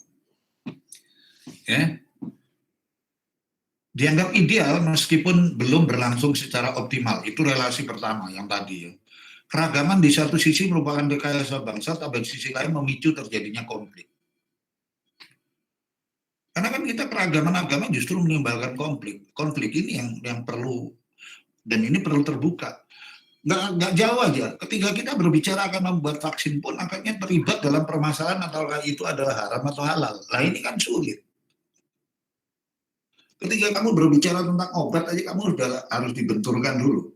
Ya. dianggap ideal meskipun belum berlangsung secara optimal. Itu relasi pertama yang tadi ya. Keragaman di satu sisi merupakan rekayasa bangsa, tapi di sisi lain memicu terjadinya konflik. Karena kan kita keragaman agama justru menimbulkan konflik. Konflik ini yang perlu, dan ini perlu terbuka. Nggak jauh aja, ketika kita berbicara akan membuat vaksin pun akhirnya terlibat dalam permasalahan apakah itu adalah haram atau halal. Nah ini kan sulit. Ketika kamu berbicara tentang obat aja kamu sudah harus dibenturkan dulu.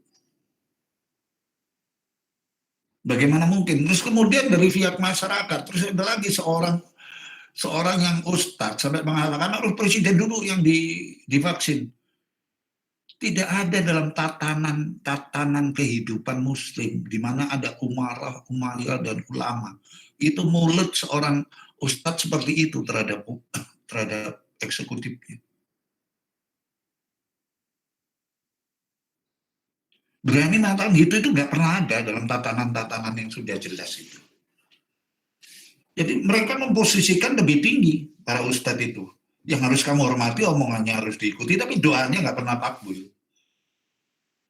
Bagaimana mungkin? Terus kemudian dari pihak masyarakat, terus ada lagi seorang yang ustadz sampai mengatakan harus presiden dulu yang divaksin. Tidak ada dalam tatanan kehidupan muslim di mana ada umarah, umayyah dan ulama. Itu mulut seorang ustadz seperti itu terhadap eksekutifnya. Berani mengatakan gitu itu nggak pernah ada dalam tatanan-tatanan yang sudah jelas itu. Jadi mereka memposisikan lebih tinggi para ustadz itu. Yang harus kamu hormati, omongannya harus diikuti, tapi doanya nggak pernah makbul.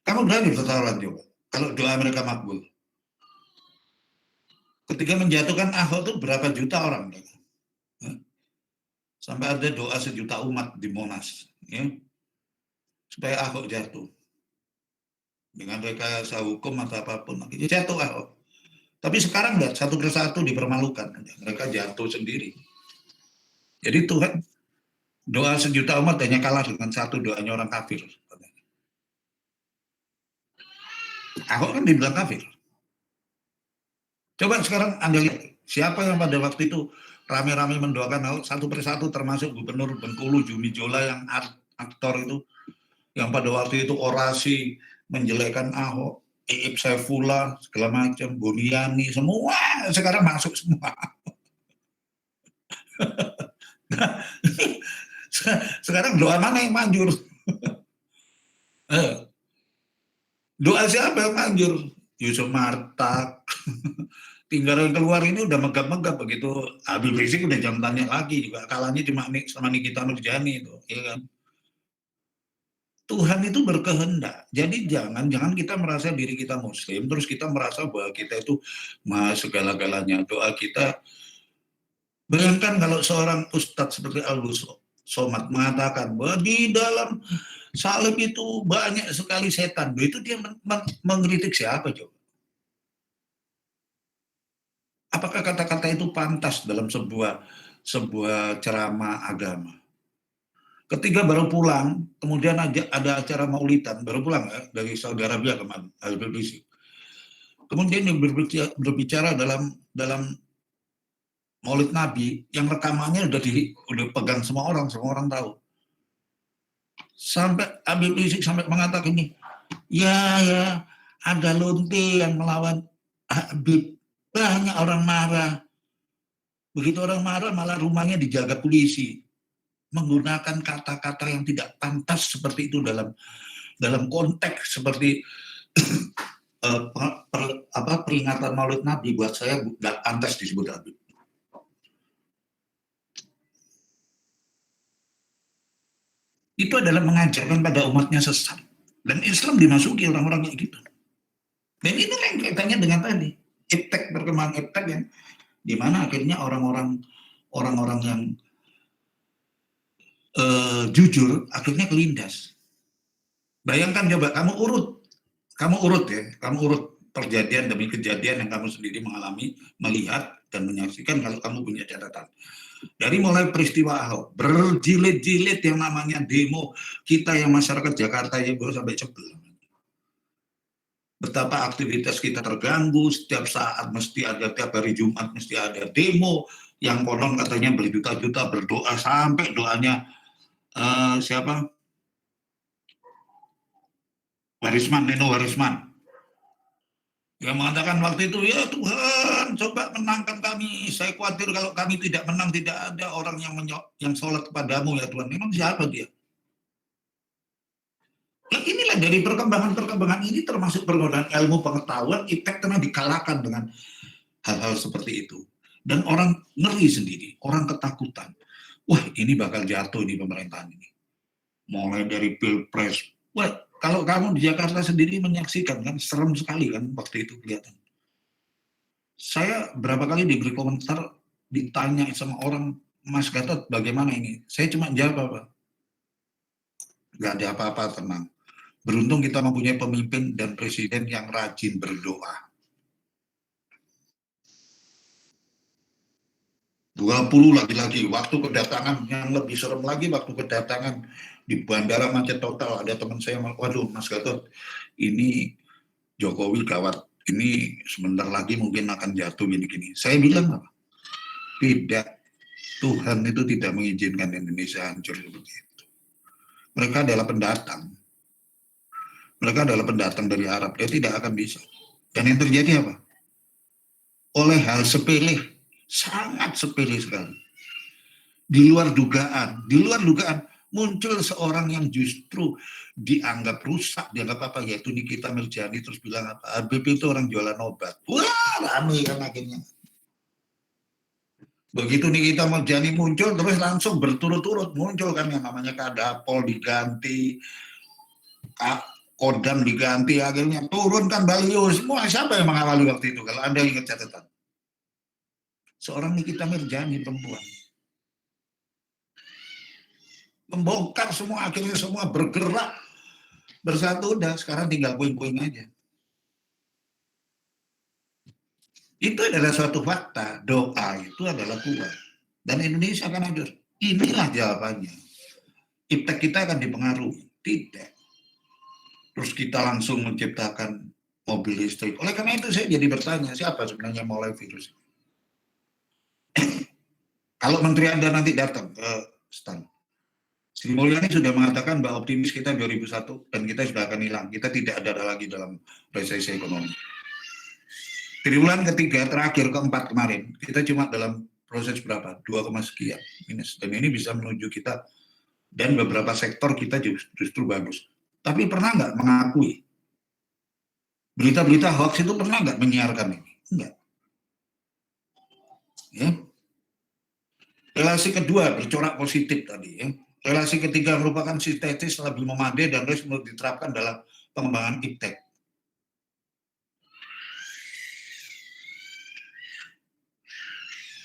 Kamu berani bertaruhan coba, kalau doa mereka makbul. Ketika menjatuhkan Ahok itu berapa juta orang? Sampai ada doa 1 juta umat di Monas. Ya, supaya Ahok jatuh. Dengan rekayasa hukum atau apapun, jatuh Ahok. Tapi sekarang lihat, satu persatu dipermalukan. Mereka jatuh sendiri. Jadi Tuhan, doa 1 juta umat hanya kalah dengan satu doanya orang kafir. Ahok kan dibilang kafir. Coba sekarang Anda lihat, siapa yang pada waktu itu rame-rame mendoakan Ahok satu persatu, termasuk Gubernur Bengkulu, Jumi Jola yang aktor itu, yang pada waktu itu orasi menjelekan Ahok, Iip Saifullah, segala macam, Buniani, semua sekarang masuk semua. Sekarang doa mana yang manjur? Doa siapa yang manjur? Yusuf Martak. Tinggal yang keluar ini udah megap-megap begitu. Habib Rizik udah jam tanya lagi juga. Kalahnya cuma sama Nikita Nurjani itu, ya kan? Tuhan itu berkehendak. Jadi jangan kita merasa diri kita muslim terus kita merasa bahwa kita itu segala-galanya. Doa kita, bayangkan kalau seorang ustadz seperti Al-Ghus Somad mengatakan bahwa di dalam salib itu banyak sekali setan. Itu dia mengkritik siapa coba? Apakah kata-kata itu pantas dalam sebuah ceramah agama? Ketika baru pulang, kemudian ada acara maulidan, baru pulang ya, dari Saudi Arabia kemarin, Habib Rizik. Kemudian yang berbicara dalam Maulid Nabi, yang rekamannya udah pegang semua orang tahu. Sampai Habib Rizik sampai mengatakan ini, ya ada lonte yang melawan Habib, banyak orang marah. Begitu orang marah malah rumahnya dijaga polisi. Menggunakan kata-kata yang tidak pantas seperti itu dalam konteks seperti peringatan Maulid Nabi, buat saya tidak pantas disebut Habib. Itu adalah mengajarkan pada umatnya sesat, dan Islam dimasuki orang-orang kayak gitu. Dan ini yang kaitannya dengan tadi iptek, perkembangan iptek yang dimana akhirnya orang-orang yang jujur akhirnya kelindas. Bayangkan coba kamu urut perjadian demi kejadian yang kamu sendiri mengalami, melihat dan menyaksikan kalau kamu punya catatan. Dari mulai peristiwa Ahok, berjilid-jilid yang namanya demo kita yang masyarakat Jakarta yang baru sampai Cebel. Betapa aktivitas kita terganggu, setiap saat mesti ada, tiap hari Jumat mesti ada demo yang konon katanya berjuta-juta berdoa sampai doanya siapa? Nino Warisman. Yang mengatakan waktu itu, ya Tuhan, coba menangkan kami. Saya khawatir kalau kami tidak menang, tidak ada orang yang sholat kepadamu ya Tuhan. Memang siapa dia? Nah, inilah dari perkembangan ini termasuk perkembangan ilmu pengetahuan, iptek karena dikalahkan dengan hal-hal seperti itu. Dan orang ngeri sendiri, orang ketakutan. Wah, ini bakal jatuh di pemerintahan ini. mulai dari Pilpres. Wah, kalau kamu di Jakarta sendiri menyaksikan kan, serem sekali kan waktu itu kelihatan. Saya berapa kali diberi komentar, ditanya sama orang, Mas Gatot bagaimana ini? Saya cuma jawab apa? Nggak ada apa-apa, tenang. Beruntung kita mempunyai pemimpin dan presiden yang rajin berdoa. 20 lagi-lagi, waktu kedatangan yang lebih serem lagi, waktu kedatangan di bandara macet total, ada teman saya, waduh Mas Gatot, ini Jokowi gawat, ini sebentar lagi mungkin akan jatuh gini-gini. Saya bilang apa? Tidak, Tuhan itu tidak mengizinkan Indonesia hancur seperti itu. Mereka adalah pendatang. Mereka adalah pendatang dari Arab, dia tidak akan bisa. Dan yang terjadi apa? Oleh hal sepele, sangat sepele sekali. Di luar dugaan muncul seorang yang justru dianggap rusak, dianggap apa, yaitu Nikita Mirzani, terus bilang apa, Habib itu orang jualan obat. Wah, rame kan akhirnya. Begitu Nikita Mirzani muncul, terus langsung berturut-turut muncul kan yang namanya Kadapol diganti, Kodam diganti, akhirnya turunkan baliho semua. Siapa yang mengawali waktu itu? Kalau Anda ingat catatan, seorang Nikita Mirzani, perempuan, membongkar semua, akhirnya semua bergerak bersatu. Udah, sekarang tinggal puing-puing aja. Itu adalah suatu fakta. Doa itu adalah kuat, dan Indonesia akan hancur. Inilah jawabannya. Iptek kita akan dipengaruhi? Tidak. Terus kita langsung menciptakan mobil listrik. Oleh karena itu saya jadi bertanya, siapa sebenarnya mulai virus? Kalau Menteri Anda nanti datang ke stand, Sri Mulyani sudah mengatakan bahwa optimis kita 2001 dan kita sudah akan hilang. Kita tidak ada lagi dalam resesi ekonomi. Triwulan ketiga, terakhir, keempat kemarin, kita cuma dalam proses berapa? 2, sekian minus. Dan ini bisa menuju kita, dan beberapa sektor kita justru bagus. Tapi pernah nggak mengakui? Berita-berita hoax itu pernah nggak menyiarkan ini? Enggak. Ya. Relasi kedua bercorak positif tadi. Ya. Relasi ketiga merupakan sintetis lebih memadai dan harus diterapkan dalam pengembangan iptek.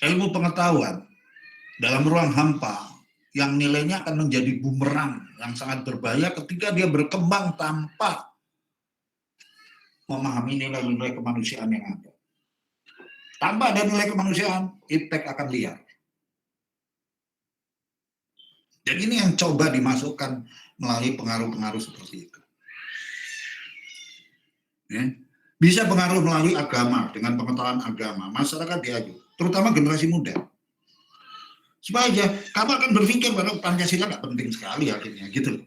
Ilmu pengetahuan dalam ruang hampa yang nilainya akan menjadi bumerang yang sangat berbahaya ketika dia berkembang tanpa memahami nilai-nilai kemanusiaan yang ada. Tanpa ada nilai kemanusiaan, iptek akan liar. Dan ini yang coba dimasukkan melalui pengaruh-pengaruh seperti itu. Ya. Bisa pengaruh melalui agama, dengan pengetahuan agama, masyarakat diaju, terutama generasi muda. Supaya kamu akan berpikir bahwa Pancasila nggak penting sekali akhirnya, gitu.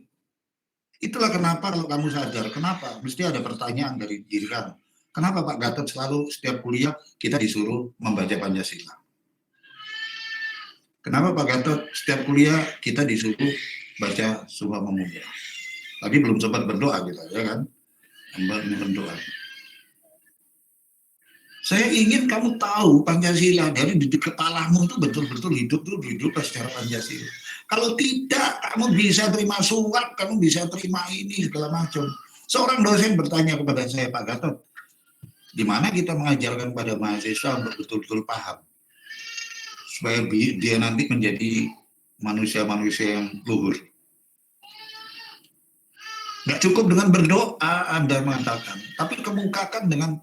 Itulah kenapa kalau kamu sadar, kenapa mesti ada pertanyaan dari diri kamu. Kenapa Pak Gatot selalu setiap kuliah kita disuruh membaca Pancasila? Kenapa Pak Gatot setiap kuliah kita disuruh baca Sumpah Pemuda? Tadi belum sempat berdoa kita, ya kan? Berdoa. Saya ingin kamu tahu Pancasila dari di kepalamu itu betul-betul hidup secara Pancasila. Kalau tidak, kamu bisa terima suap, kamu bisa terima ini segala macam. Seorang dosen bertanya kepada saya, Pak Gatot, di mana kita mengajarkan pada mahasiswa untuk betul-betul paham supaya dia nanti menjadi manusia-manusia yang luhur. Nggak cukup dengan berdoa, Anda mengatakan, tapi kemukakan dengan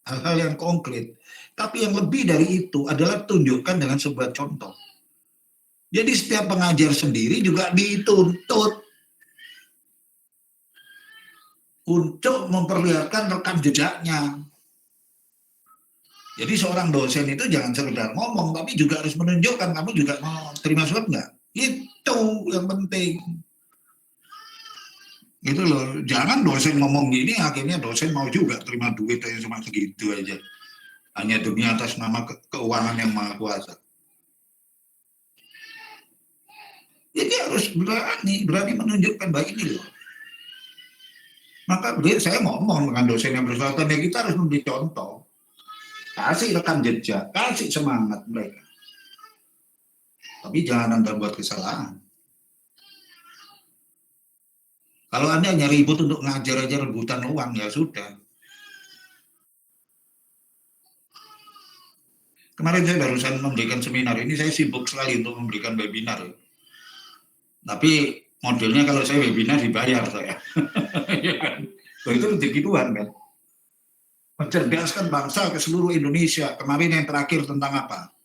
hal-hal yang konkret. Tapi yang lebih dari itu adalah tunjukkan dengan sebuah contoh. Jadi setiap pengajar sendiri juga dituntut untuk memperlihatkan rekam jejaknya. Jadi seorang dosen itu jangan sekedar ngomong, tapi juga harus menunjukkan kamu juga mau terima suap nggak. Itu yang penting. Gitu loh, jangan dosen ngomong gini, akhirnya dosen mau juga terima duit yang cuma segitu aja. Hanya demi atas nama keuangan yang maha kuasa. Jadi harus berani menunjukkan bahwa ini loh. Maka saya ngomong dengan dosen yang bersangkutan, ya kita harus memberi contoh. Kasih rekam jejak, kasih semangat mereka. Tapi jangan Anda buat kesalahan. Kalau Anda hanya ribut untuk ngajar aja rebutan uang, ya sudah. Kemarin saya barusan memberikan seminar, ini saya sibuk sekali untuk memberikan webinar. Tapi modelnya kalau saya webinar dibayar saya. Ya kan? Itu rezeki Tuhan kan. Mencerdaskan bangsa ke seluruh Indonesia. Kemarin yang terakhir tentang apa?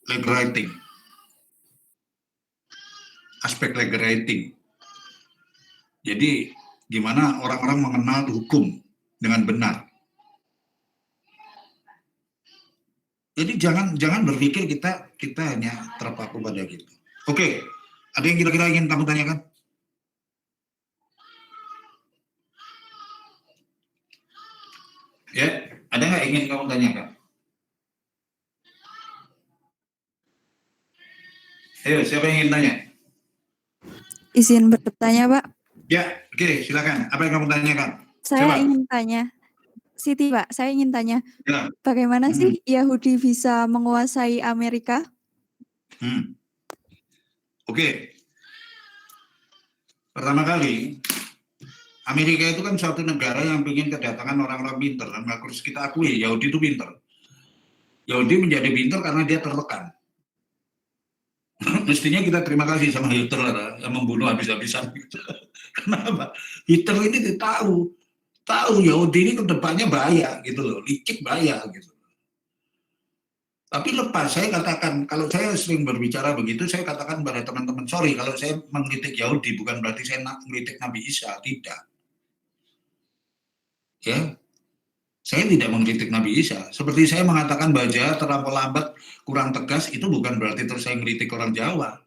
Legal writing. Aspek legal writing. Jadi gimana orang-orang mengenal hukum dengan benar. Jadi jangan berpikir kita hanya terpaku pada gitu. Oke, ada yang kira-kira ingin kamu tanyakan? Ya, ada nggak ingin kamu tanyakan? Ayo, siapa yang ingin tanya? Izin bertanya, Pak. Ya, oke, silakan. Apa yang kamu tanyakan? Saya Siapa? ingin tanya, Siti, Pak. Saya ingin tanya, Ya. bagaimana sih Yahudi bisa menguasai Amerika? Oke. Pertama kali, Amerika itu kan suatu negara yang ingin kedatangan orang-orang pintar. Dan harus kita akui, Yahudi itu pintar. Yahudi menjadi pintar karena dia tertekan. Mestinya kita terima kasih sama Hitler yang membunuh habis-habisan. Kenapa? Hitler ini tahu Yahudi ini kedepannya bahaya gitu loh, licik bahaya gitu. Tapi lepas saya katakan, kalau saya sering berbicara begitu, saya katakan pada teman-teman, sorry kalau saya mengkritik Yahudi, bukan berarti saya mengkritik Nabi Isa, tidak. Ya, saya tidak mengkritik Nabi Isa. Seperti saya mengatakan baja terlampau lambat, kurang tegas, itu bukan berarti terus saya mengkritik orang Jawa.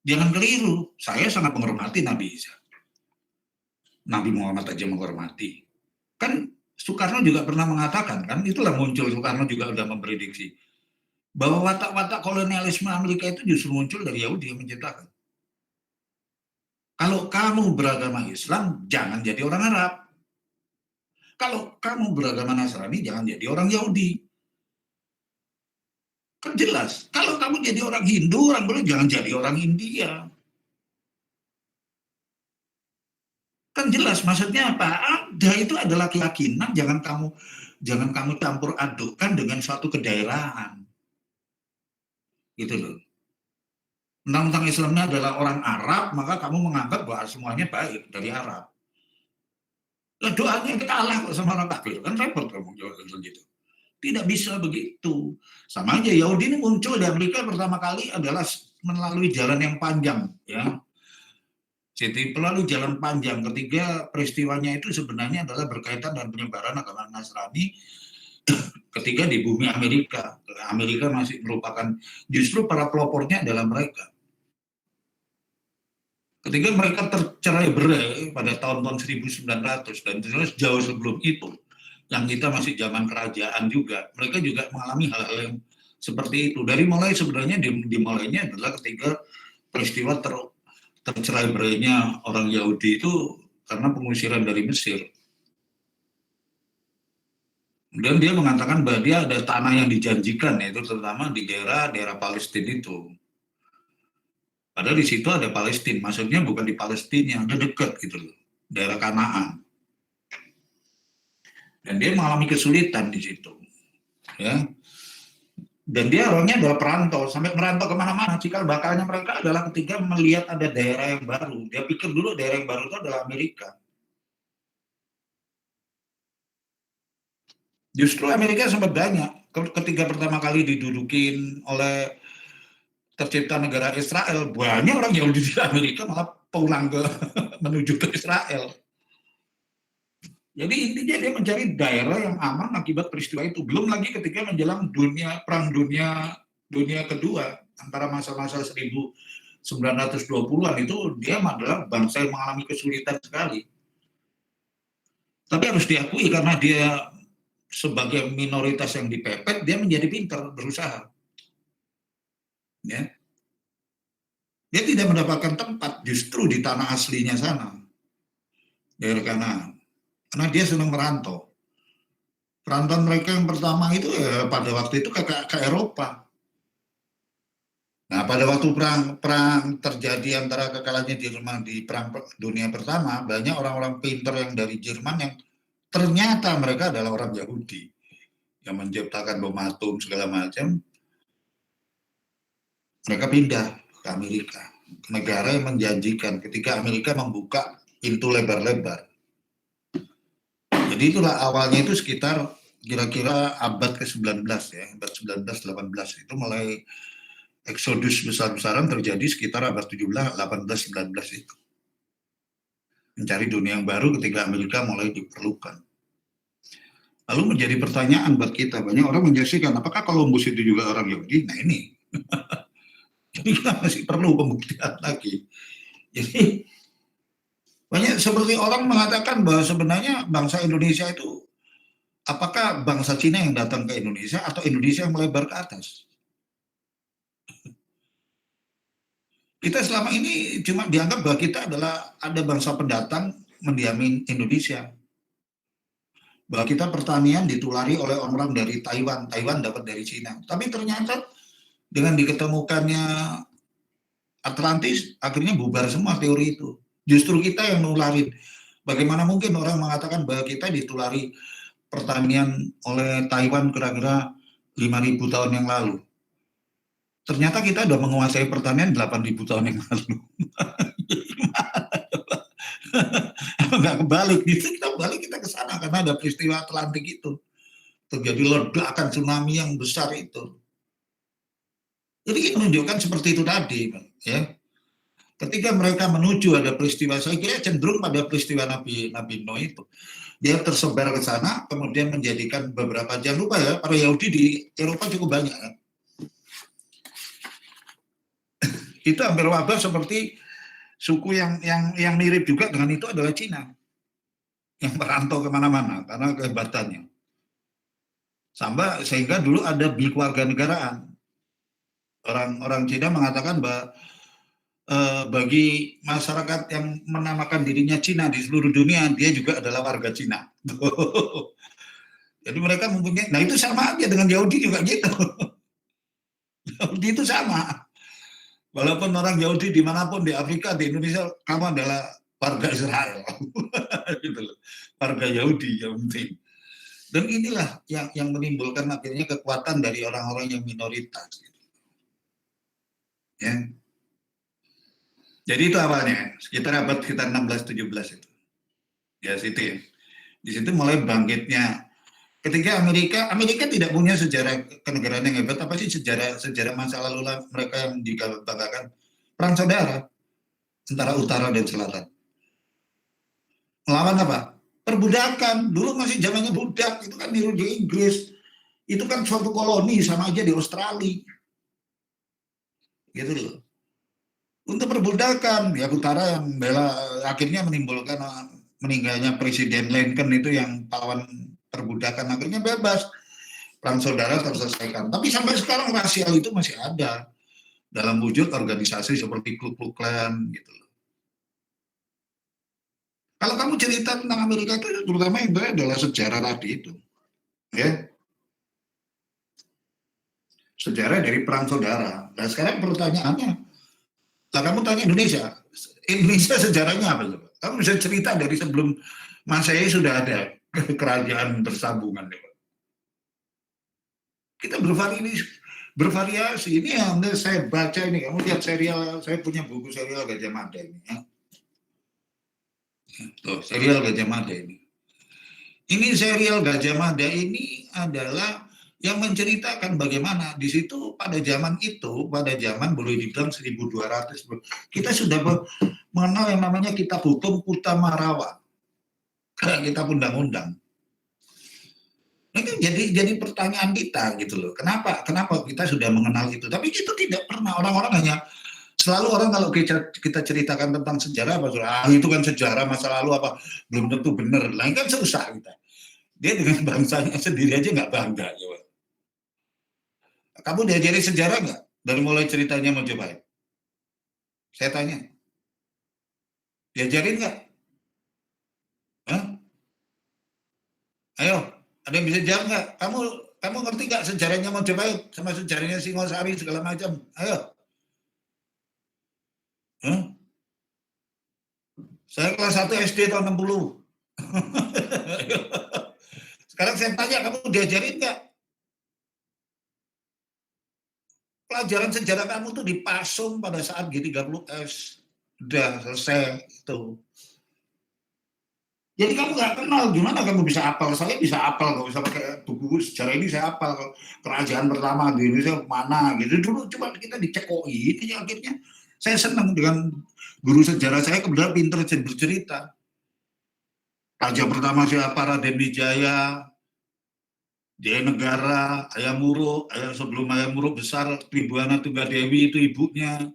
Jangan keliru, saya sangat menghormati Nabi Isa. Nabi Muhammad aja menghormati. Kan Soekarno juga pernah mengatakan, kan itulah muncul, Soekarno juga sudah memprediksi, bahwa watak-watak kolonialisme Amerika itu justru muncul dari Yahudi yang menciptakan. Kalau kamu beragama Islam, jangan jadi orang Arab. Kalau kamu beragama Nasrani, jangan jadi orang Yahudi. Kan jelas, kalau kamu jadi orang Hindu, orang boleh jangan jadi orang India. Kan jelas, maksudnya apa? Ada itu adalah keyakinan, jangan kamu campur adukkan dengan suatu kedaerahan. Gitu loh. Undang-undang Islamnya adalah orang Arab, maka kamu menganggap bahwa semuanya baik dari Arab. Lah doanya kita kalah kok sama orang kafir, kan repot kamu jawab gitu. Tidak bisa begitu. Sama aja Yahudi ini muncul di Amerika pertama kali adalah melalui jalan yang panjang, ya. Jadi melalui jalan panjang. Ketiga peristiwanya itu sebenarnya adalah berkaitan dengan penyebaran agama Nasrani ketika di bumi Amerika. Amerika masih merupakan, justru para pelopornya adalah mereka. Ketika mereka tercerai berai pada tahun-tahun 1900 dan terus jauh sebelum itu, yang kita masih zaman kerajaan juga, mereka juga mengalami hal-hal yang seperti itu. Dari mulai sebenarnya dimulainya adalah ketika peristiwa tercerai berainya orang Yahudi itu karena pengusiran dari Mesir. Dan dia mengatakan bahwa dia ada tanah yang dijanjikan, yaitu terutama di daerah Palestina itu. Padahal di situ ada Palestina, maksudnya bukan di Palestina, yang dekat gitu loh, daerah Kanaan. Dan dia mengalami kesulitan di situ, ya. Dan dia orangnya adalah perantau, sampai merantau kemana-mana. Cikal bakalnya mereka adalah ketika melihat ada daerah yang baru. Dia pikir dulu daerah yang baru itu adalah Amerika. Justru Amerika sempat banyak. Ketika pertama kali didudukin oleh tercipta negara Israel, banyak orang Yahudi di Amerika malah pulang menuju ke Israel. Jadi intinya dia mencari daerah yang aman akibat peristiwa itu. Belum lagi ketika menjelang perang dunia kedua antara masa-masa 1920-an itu dia adalah bangsa yang mengalami kesulitan sekali. Tapi harus diakui karena dia sebagai minoritas yang dipepet, dia menjadi pintar berusaha. Ya. Dia tidak mendapatkan tempat justru di tanah aslinya sana, daerah Kanaan. Karena dia senang merantau. Perantauan mereka yang pertama itu pada waktu itu ke Eropa. Nah, pada waktu perang terjadi antara kekalahannya Jerman di Perang Dunia Pertama, banyak orang-orang pintar yang dari Jerman yang ternyata mereka adalah orang Yahudi yang menciptakan bom atom segala macam. Mereka pindah ke Amerika, ke negara yang menjanjikan ketika Amerika membuka pintu lebar-lebar. Jadi itulah awalnya itu sekitar kira-kira abad ke-19 ya, abad 19-18 itu mulai eksodus besar-besaran terjadi sekitar abad 17, 18, 19 itu. Mencari dunia yang baru ketika Amerika mulai diperlukan. Lalu menjadi pertanyaan buat kita, banyak orang menyaksikan, apakah Columbus itu juga orang Yahudi? Nah ini, jadi kita masih perlu pembuktian lagi. Jadi banyak seperti orang mengatakan bahwa sebenarnya bangsa Indonesia itu, apakah bangsa Cina yang datang ke Indonesia atau Indonesia yang melebar ke atas? Kita selama ini cuma dianggap bahwa kita adalah ada bangsa pendatang mendiami Indonesia. Bahwa kita pertanian ditulari oleh orang dari Taiwan, Taiwan dapat dari Cina. Tapi ternyata dengan diketemukannya Atlantis, akhirnya bubar semua teori itu. Justru kita yang nularin. Bagaimana mungkin orang mengatakan bahwa kita ditulari pertanian oleh Taiwan kira-kira 5.000 tahun yang lalu. Ternyata kita sudah menguasai pertanian 8.000 tahun yang lalu. Nggak kebalik, kita balik kita ke sana karena ada peristiwa Atlantik itu. Terjadi ledakan tsunami yang besar itu. Jadi menunjukkan seperti itu tadi, ya. Ketika mereka menuju ada peristiwa, saya kira cenderung pada peristiwa Nabi Nuh itu. Dia tersebar ke sana, kemudian menjadikan beberapa, jangan lupa ya, para Yahudi di Eropa cukup banyak. Ya. Itu hampir wabah seperti suku yang mirip juga dengan itu adalah Cina. Yang merantau kemana-mana karena kehebatannya. Sehingga dulu ada kewarganegaraan. Orang Cina mengatakan bahwa bagi masyarakat yang menamakan dirinya Cina di seluruh dunia, dia juga adalah warga Cina. Jadi mereka mempunyai, nah itu sama aja dengan Yahudi juga gitu. Yahudi itu sama. Walaupun orang Yahudi dimanapun, di Afrika, di Indonesia, kamu adalah warga Israel. Gitu loh. Warga Yahudi yang penting. Dan inilah yang menimbulkan akhirnya kekuatan dari orang-orang yang minoritas. Ya. Jadi itu awalnya, sekitar abad 16-17 itu. Ya, situ ya. Di situ mulai bangkitnya. Ketika Amerika tidak punya sejarah kenegaraan yang hebat, apa sih sejarah masa lalu mereka yang dibanggakan? Perang saudara antara utara dan selatan. Melawan apa? Perbudakan. Dulu masih zamannya budak, itu kan niru di Inggris. Itu kan suatu koloni sama aja di Australia. Gitu loh. Untuk perbudakan, ya utara yang akhirnya menimbulkan meninggalnya Presiden Lincoln itu yang pahlawan perbudakan, akhirnya bebas, perang saudara terselesaikan. Tapi sampai sekarang rasial itu masih ada dalam wujud organisasi seperti Ku Klux Klan gitu. Kalau kamu cerita tentang Amerika itu terutama yang adalah sejarah tadi itu, ya, sejarah dari perang saudara. Nah sekarang pertanyaannya, lah kamu tanya Indonesia sejarahnya apa? Kamu bisa cerita dari sebelum Masehi sudah ada kerajaan bersambungan. Kita bervariasi. Ini yang saya baca ini. Kamu lihat serial, saya punya buku serial Gajah Mada ini. Ya. Tuh, serial Gajah Mada ini. Ini serial Gajah Mada ini adalah yang menceritakan bagaimana di situ pada zaman boleh dibilang 1200, kita sudah mengenal yang namanya kitab hukum Kutamarawa. Kitab undang-undang. Itu jadi pertanyaan kita gitu loh. Kenapa kita sudah mengenal itu? Tapi itu tidak pernah, orang-orang hanya selalu orang kalau kita ceritakan tentang sejarah itu kan sejarah masa lalu apa belum tentu benar. Lah kan susah kita. Dia dengan bangsanya sendiri aja nggak bangga. Coba. Kamu diajari sejarah nggak dari mulai ceritanya Majapahit? Saya tanya. Diajarin nggak? Hah? Ayo, ada yang bisa jawab nggak? Kamu ngerti nggak sejarahnya Majapahit sama sejarahnya Singosari segala macam? Ayo, Hah? Saya kelas 1 SD tahun 60. Sekarang saya tanya, kamu diajarin nggak? Pelajaran sejarah kamu tuh dipasung pada saat G30S. Udah selesai itu. Jadi kamu nggak kenal, gimana kamu bisa hafal? Saya bisa hafal, nggak usah pakai buku sejarah ini saya hafal. Kerajaan pertama di Indonesia mana gitu. Dulu cuma kita dicekoi, ini akhirnya saya senang dengan guru sejarah saya, kebetulan pinter bercerita. Raja pertama siapa? Raden Wijaya, Jaya Negara, Hayam Wuruk, sebelum Hayam Wuruk besar, Tribuana Tunggadewi itu ibunya.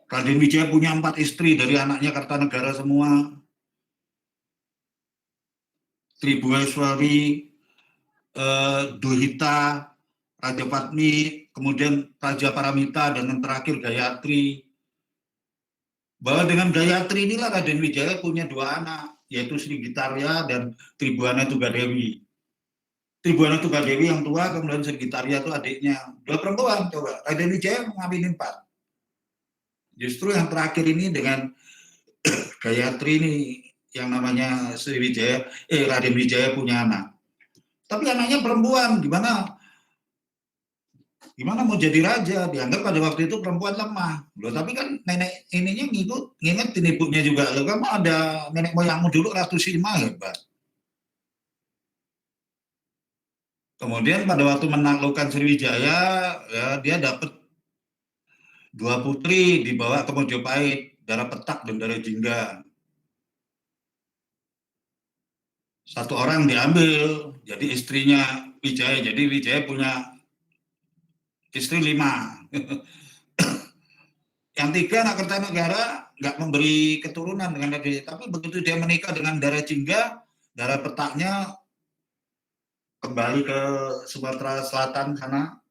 Raden Wijaya punya 4 istri, dari anaknya Kartanegara semua. Tribuaneswari, Duhita, Raja Patmi, kemudian Raja Paramita, dan yang terakhir Gayatri. Bahwa dengan Gayatri inilah Raden Wijaya punya 2 anak, yaitu Sri Gitarya dan Tribuana Tunggadewi. Tribuana Tunggadewi yang tua, kemudian Sri Gitarya itu adiknya. 2 perempuan, coba. Raden Wijaya mengambil 4. Justru yang terakhir ini dengan Gayatri ini, yang namanya Raden Wijaya punya anak. Tapi anaknya perempuan, gimana mau jadi raja? Dianggap pada waktu itu perempuan lemah. Loh, tapi kan nenek ininya ngingetin ibunya juga. Loh, kamu ada nenek moyangmu dulu Ratu Sima, hebat. Kemudian pada waktu menaklukkan Sriwijaya, ya, dia dapat 2 putri dibawa ke Mojopahit, Dara Petak dan Dara Jingga. 1 orang diambil jadi istrinya Wijaya. Jadi Wijaya punya istri 5. Yang 3 anak Kertanegara nggak memberi keturunan dengan Raden, tapi begitu dia menikah dengan Dara Jingga, Dara Petaknya kembali ke Sumatera Selatan sana.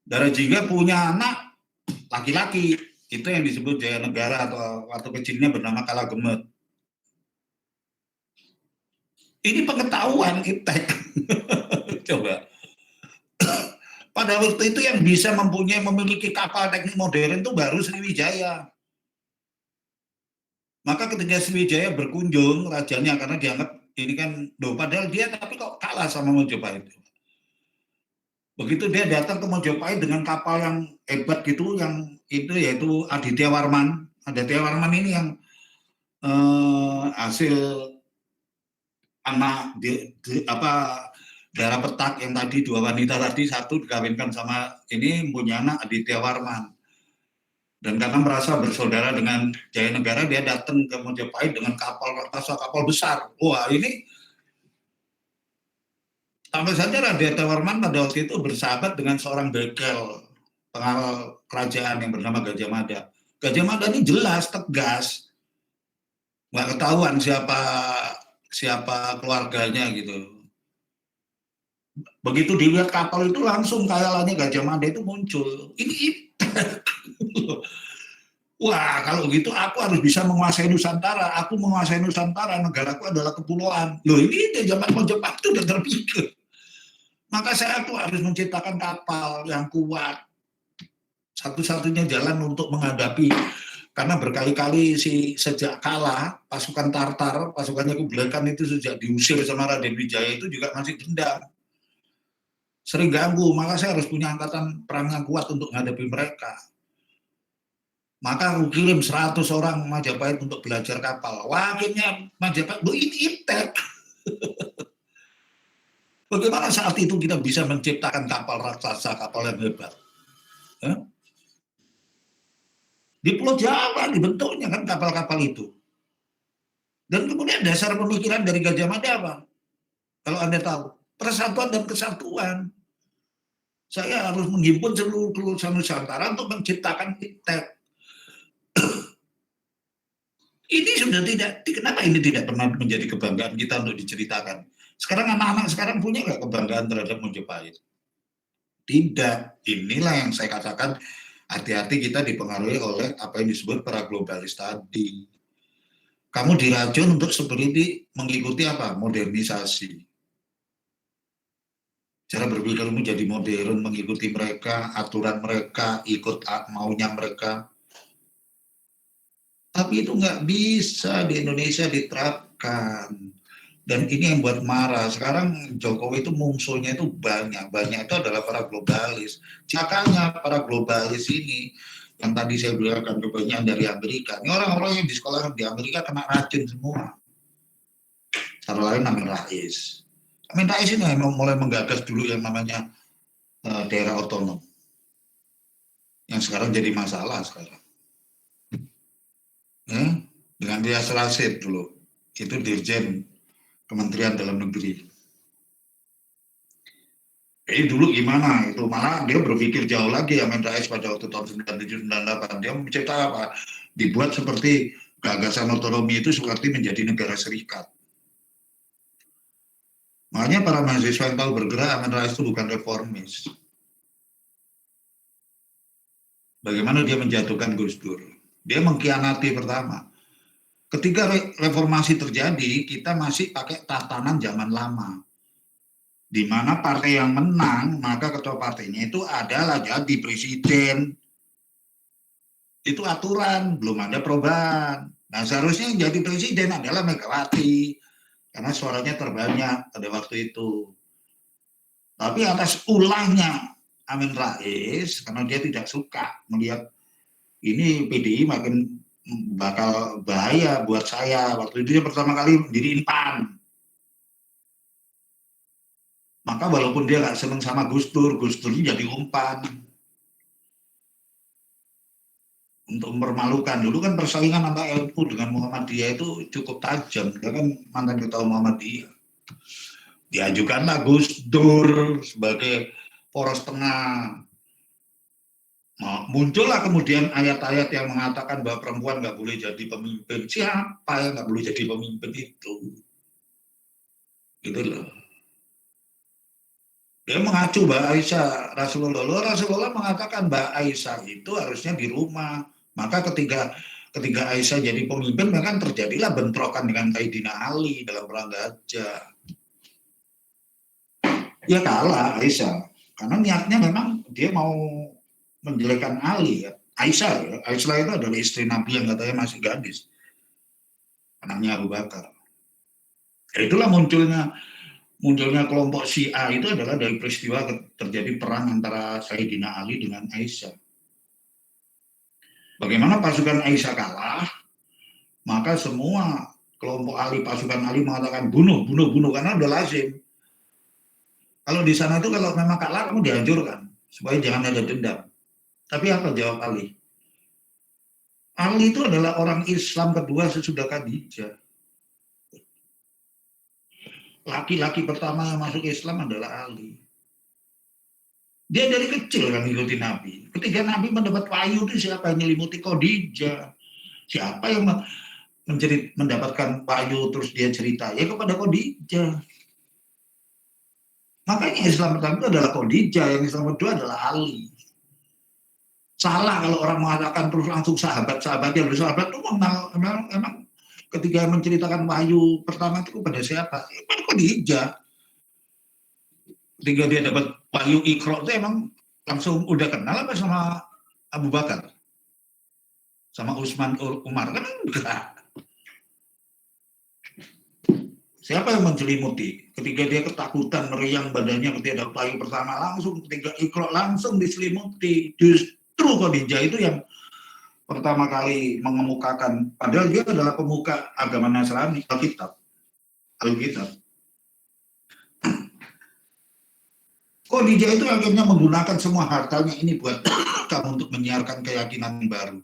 Dara Jingga punya anak laki-laki, itu yang disebut Jaya Negara, atau waktu kecilnya bernama Kalagemet. Ini pengetahuan iptek. Coba. Pada waktu itu yang bisa memiliki kapal teknik modern itu baru Sriwijaya. Maka ketika Sriwijaya berkunjung rajanya, karena dianggap ini kan, padahal dia tapi kok kalah sama Mojopahit. Begitu dia datang ke Mojopahit dengan kapal yang hebat gitu, yang itu yaitu Aditya Warman. Aditya Warman ini yang hasil anak Dara Petak yang tadi, 2 wanita tadi, 1 dikawinkan sama ini, punya anak Aditya Warman. Dan karena merasa bersaudara dengan Jaya Negara, dia datang ke Mojopahit dengan kapal raksasa, kapal besar. Wah, ini sampai saja Aditya Warman pada waktu itu bersahabat dengan seorang bekel pengawal kerajaan yang bernama Gajah Mada. Gajah Mada ini jelas, tegas, nggak ketahuan siapa keluarganya gitu. Begitu dilihat kapal itu langsung khayalannya Gajah Mada itu muncul. Ini wah, kalau gitu aku harus bisa menguasai Nusantara. Aku menguasai Nusantara, negaraku adalah kepulauan. Loh, ini di zaman Majapahit itu udah terpikir. Maka saya tuh harus menciptakan kapal yang kuat. Satu-satunya jalan untuk menghadapi, karena berkali-kali sejak kalah pasukan Tartar, pasukannya Kublai Khan itu sejak diusir sama Raden Wijaya itu juga masih dendam, sering ganggu. Maka saya harus punya angkatan perang yang kuat untuk menghadapi mereka. Maka aku kirim 100 orang Majapahit untuk belajar kapal. Wah, akhirnya Majapahit, ini iptek. Bagaimana saat itu kita bisa menciptakan kapal raksasa, kapal yang hebat? Di Pulau Jawa dibentuknya kan kapal-kapal itu. Dan kemudian dasar pemikiran dari Gajah Mada apa? Kalau Anda tahu, persatuan dan kesatuan. Saya harus menghimpun seluruh Nusantara untuk menciptakan iptek. Ini sudah tidak, kenapa ini tidak pernah menjadi kebanggaan kita untuk diceritakan? Sekarang anak-anak sekarang punya nggak kebanggaan terhadap Majapahit? Tidak. Inilah yang saya katakan, hati-hati kita dipengaruhi oleh apa yang disebut para globalis tadi. Kamu diracun untuk seperti mengikuti apa? Modernisasi. Cara berpikirmu jadi modern, mengikuti mereka, aturan mereka, ikut maunya mereka. Tapi itu nggak bisa di Indonesia diterapkan. Dan ini yang buat marah. Sekarang Jokowi itu musuhnya itu banyak. Banyak itu adalah para globalis. Makanya para globalis ini, yang tadi saya bilang kebanyakan dari Amerika. Ini orang-orang yang di sekolah di Amerika kena racun semua. Cara lain Amin Rais. Amin Rais ini memang mulai menggagas dulu yang namanya daerah otonom. Yang sekarang jadi masalah sekarang. Dengan dia Rasid dulu. Itu Dirjen Kementerian Dalam Negeri. Jadi dulu gimana itu, malah dia berpikir jauh lagi Amin Rais pada waktu tahun 97-98. Dia mencerita apa? Dibuat seperti gagasan otonomi itu seperti menjadi negara serikat. Makanya para mahasiswa yang tahu bergerak, Amin Rais itu bukan reformis. Bagaimana dia menjatuhkan Gus Dur? Dia mengkhianati pertama. Ketika reformasi terjadi, kita masih pakai tatanan zaman lama. Di mana partai yang menang, maka ketua partainya itu adalah jadi presiden. Itu aturan, belum ada perubahan. Nah, seharusnya yang jadi presiden adalah Megawati. Karena suaranya terbanyak pada waktu itu. Tapi atas ulahnya Amin Rais, karena dia tidak suka melihat ini PDI makin bakal bahaya buat saya. Waktu itu dia pertama kali mendiriin PAN. Maka walaupun dia nggak seneng sama Gus Dur ini jadi umpan. Untuk mempermalukan. Dulu kan persaingan antara NU dengan Muhammadiyah itu cukup tajam. Dia kan mantan ketua Muhammadiyah. Diajukanlah Gus Dur sebagai poros tengah. Nah, muncullah kemudian ayat-ayat yang mengatakan bahwa perempuan nggak boleh jadi pemimpin. Siapa yang nggak boleh jadi pemimpin itu? Gitu loh. Dia mengacu Mbak Aisyah, Rasulullah mengatakan Mbak Aisyah itu harusnya di rumah. Maka ketika Aisyah jadi pemimpin, maka terjadilah bentrokan dengan Sayyidina Ali dalam perang Gajah. Ya kalah Aisyah, karena niatnya memang dia mau menjelekkan Ali ya. Aisyah itu adalah istri Nabi yang katanya masih gadis, anaknya Abu Bakar. Ya, itulah munculnya kelompok Syiah itu adalah dari peristiwa terjadi perang antara Sayyidina Ali dengan Aisyah. Bagaimana pasukan Aisyah kalah, maka semua kelompok Ali, pasukan Ali mengatakan bunuh, karena udah lazim. Kalau di sana itu kalau memang kalah kamu dihancurkan supaya jangan ada dendam. Tapi apa jawab Ali? Ali itu adalah orang Islam kedua sesudah Khadijah. Laki-laki pertama yang masuk Islam adalah Ali. Dia dari kecil kan ngikutin Nabi. Ketika Nabi mendapat wahyu itu siapa yang nyelimuti? Khadijah. Siapa yang mendapatkan wahyu terus dia cerita? Ya kepada Khadijah. Makanya Islam pertama itu adalah Khadijah, yang Islam kedua adalah Ali. Salah kalau orang mengatakan terus langsung sahabat-sahabat yang bersahabat itu memang ketika menceritakan wahyu pertama itu kepada siapa? Kepada Khadijah. Ketika dia dapat wahyu Iqra itu emang langsung udah kenal apa sama Abu Bakar? Sama Utsman Umar? Kan enggak. Siapa yang mencelimuti? Ketika dia ketakutan, meriang badannya ketika ada wahyu pertama, langsung ketika Iqra langsung diselimuti. Justru Khadijah itu yang pertama kali mengemukakan, padahal dia adalah pemuka agama Nasrani, Alkitab. Khadijah itu akhirnya menggunakan semua hartanya ini buat kamu untuk menyiarkan keyakinan baru.